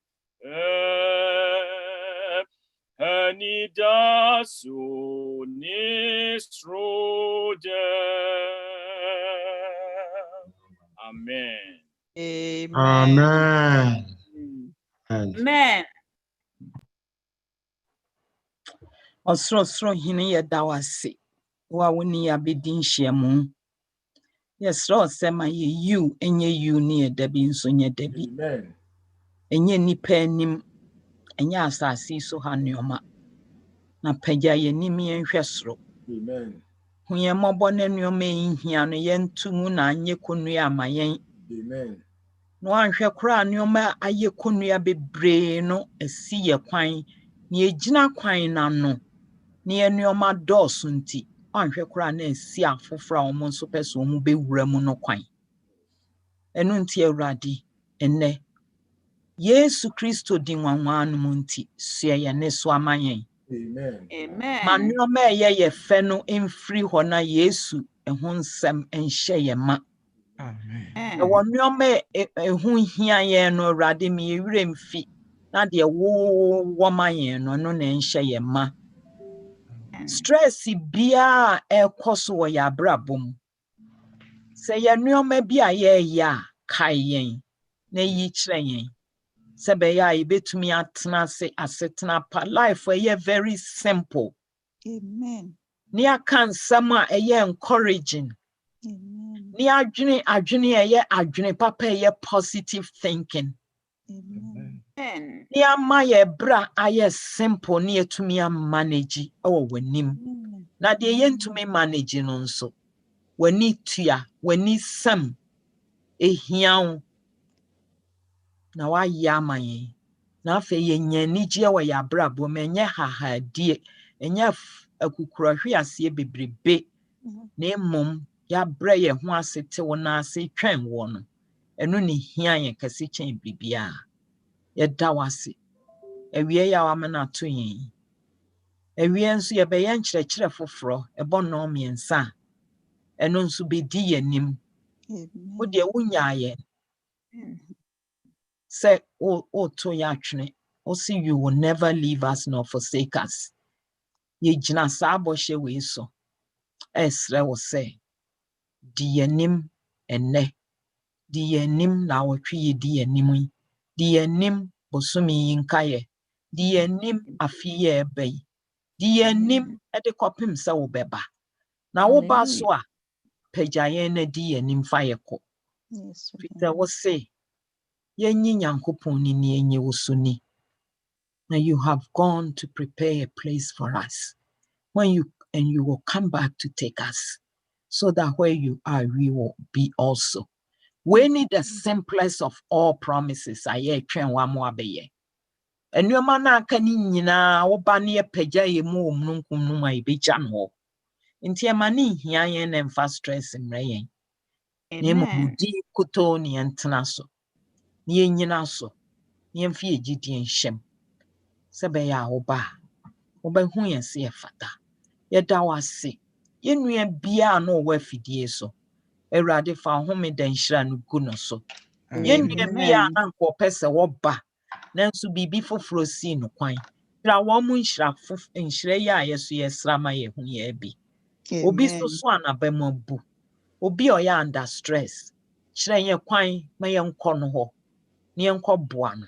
S3: hanida sunisrude. Amen.
S8: Amen.
S7: Amen.
S2: Osro hini ye dawase. Wa woni ya bedin hyiamu. Yes, Lord sema ye you enye you ni e dabi nso nye dabi.
S1: Amen.
S2: Enye nipa anim, enye asase so ha nneoma. Na pagya ye nim ye nhwe soro.
S1: Amen.
S2: Hu ye mobo na nneoma nhia no ye ntumu na anye konua amayen.
S1: Amen.
S2: No anhwe kora nneoma aye konua bebre no asi ye kwan. Ni egina kwan na no. Ni nneoma dɔɔso nti anhwe kora na asi afofra wo nso pɛso mu bewura mu no kwan. Enu nti Awurade enne Yesu Kristo di nwanwa no nti sua ye ne so amayen.
S1: Amen.
S7: Amen.
S2: Ma nneoma ye fɛ no mfiri hɔ na Yesu ɛho nsɛm nhyɛ ye ma.
S1: Amen.
S2: Ɛwɔ nneoma ɛho hia ye no Awurade me yewure mfi na de wo ma ye no na nhyɛ ye ma. Stress bia ekoso wo ya brabom. Se ye nneoma bi a ye ya kai yen na yi kire yen. Se be ya ibetumi atena se asetena pa life ye very simple.
S10: Amen.
S2: Ni aka nsɛm a ɛyɛ encouraging.
S10: Amen.
S2: Ni adwene ɛyɛ adwene papa ɛyɛ positive thinking.
S10: Amen.
S7: Amen.
S2: Ni ama yɛ bra ayɛ simple ni etumi a manage ɛwɔ w'anim. Na de yɛntumi manage no nso. W'ani tua, w'ani sam ehia wo. Na wayɛ ama yɛn. Na afei yɛnya anigye wɔ yɛ abrabɔ mu ɛnyɛ hahadie, ɛnyɛ akukurahwe aseɛ bebrebe. Na mmom yɛabrɛ yɛn ho ase te wo na ase twɛn wo no. Ɛno ne hia yɛn kɛse kyɛn bibia. Yɛda wase. Awie yɛ wama na to yɛn. Awie nso yɛbɛyɛ nkyerɛkyerɛ foforɔ ɛbɔ no mmiɛnsa. Ɛno nso bedi yɛnim. Wo de wonya yɛn. Say, oh, to yatwene. O see, you will never leave us nor forsake us. Ye jina sabo she we so. Esre wo say, di yenim ene. Di yenim na wotwi ye di yenim. Di yenim bosumi yinkaye. Di yenim afiye ebey. Di yenim ede kopim se wo beba. Na wo ba so a pejaye na di yenim fayeko.
S10: Yes.
S2: Peter wo say, yenyi nyankopon ni ni enye wo so ni. Now you have gone to prepare a place for us. You will come back to take us, so that where you are, we will be also. We need the simplest of all promises. Aye, train one more be. And your man can na obani peja ye mu munkum no mai be janho. Inti mani hiayen and fast stress in rain. Name di kuto ni antanaso. Ni nyinaso. Ni mfie gidi en shem. Sebe ya oba. Oba hu yen se efata. Yeda wase. Yenua bia no wa fidie so. Erade fa home da nhira no gu no so. Yenua bia na nko pese wo ba. Nanso bibi foforo si no kwan. Tra wo mu nhira ya yeso yesra ma ye hu ye bi. Obi so anabama bu. Obi oya under stress. Kyerɛ yɛ kwan ma yɛ nkɔ no ho. Ne yɛ nkɔ boa no.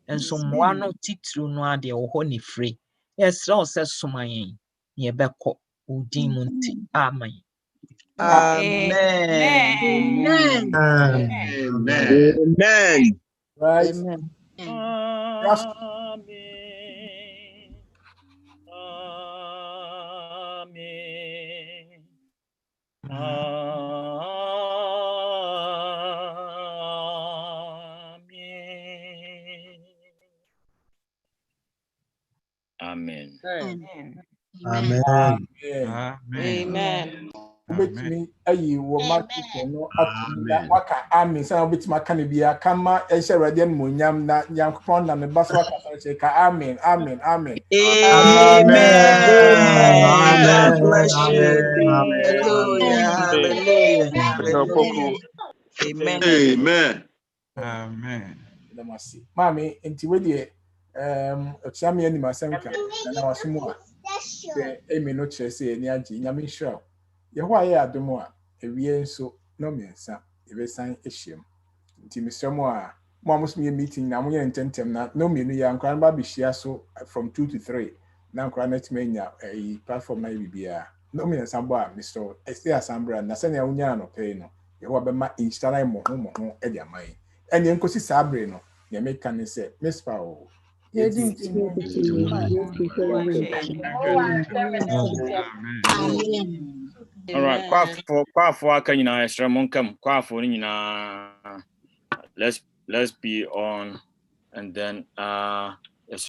S2: Enso mmoa no titiri no ade wo ho ne free. Yɛsrɛ wo sɛ soma yɛn. Ne yɛbɛkɔ udin mu nti. Amen.
S8: Amen.
S9: Amen.
S1: Amen. Right.
S8: Amen.
S1: Just
S3: Amen.
S11: Amen.
S1: Amen. Ubetimi ayi wo market no atumida waka amen say ubetimi aka ne bia kama ehye awurade no monyam na yankopon na me baso aka say ka amen.
S8: Amen. God bless you. Hallelujah. Hallelujah. Hallelujah. Amen.
S11: Amen.
S1: Mami enti we de ochiame ani masenka na wasomu a emi no kire say ani agi nyame hwɛ yeho aye adomo a ewie nso no miensa ebesan ehiem nti misremo a mo amusu meeting na mo ye ntentem na no mienu ya nkran ba bihia so from 2 to 3 na nkran na timenya platform na bibia no miensa bo a Mr. Esther Asambra na sene unya no pay no yeho abema install mo ho e dia man ene enkosi sabre no ye make can say Miss Paul
S3: All right, kwafo aka nyina esra monkam kwafo ni nyina let's be on and then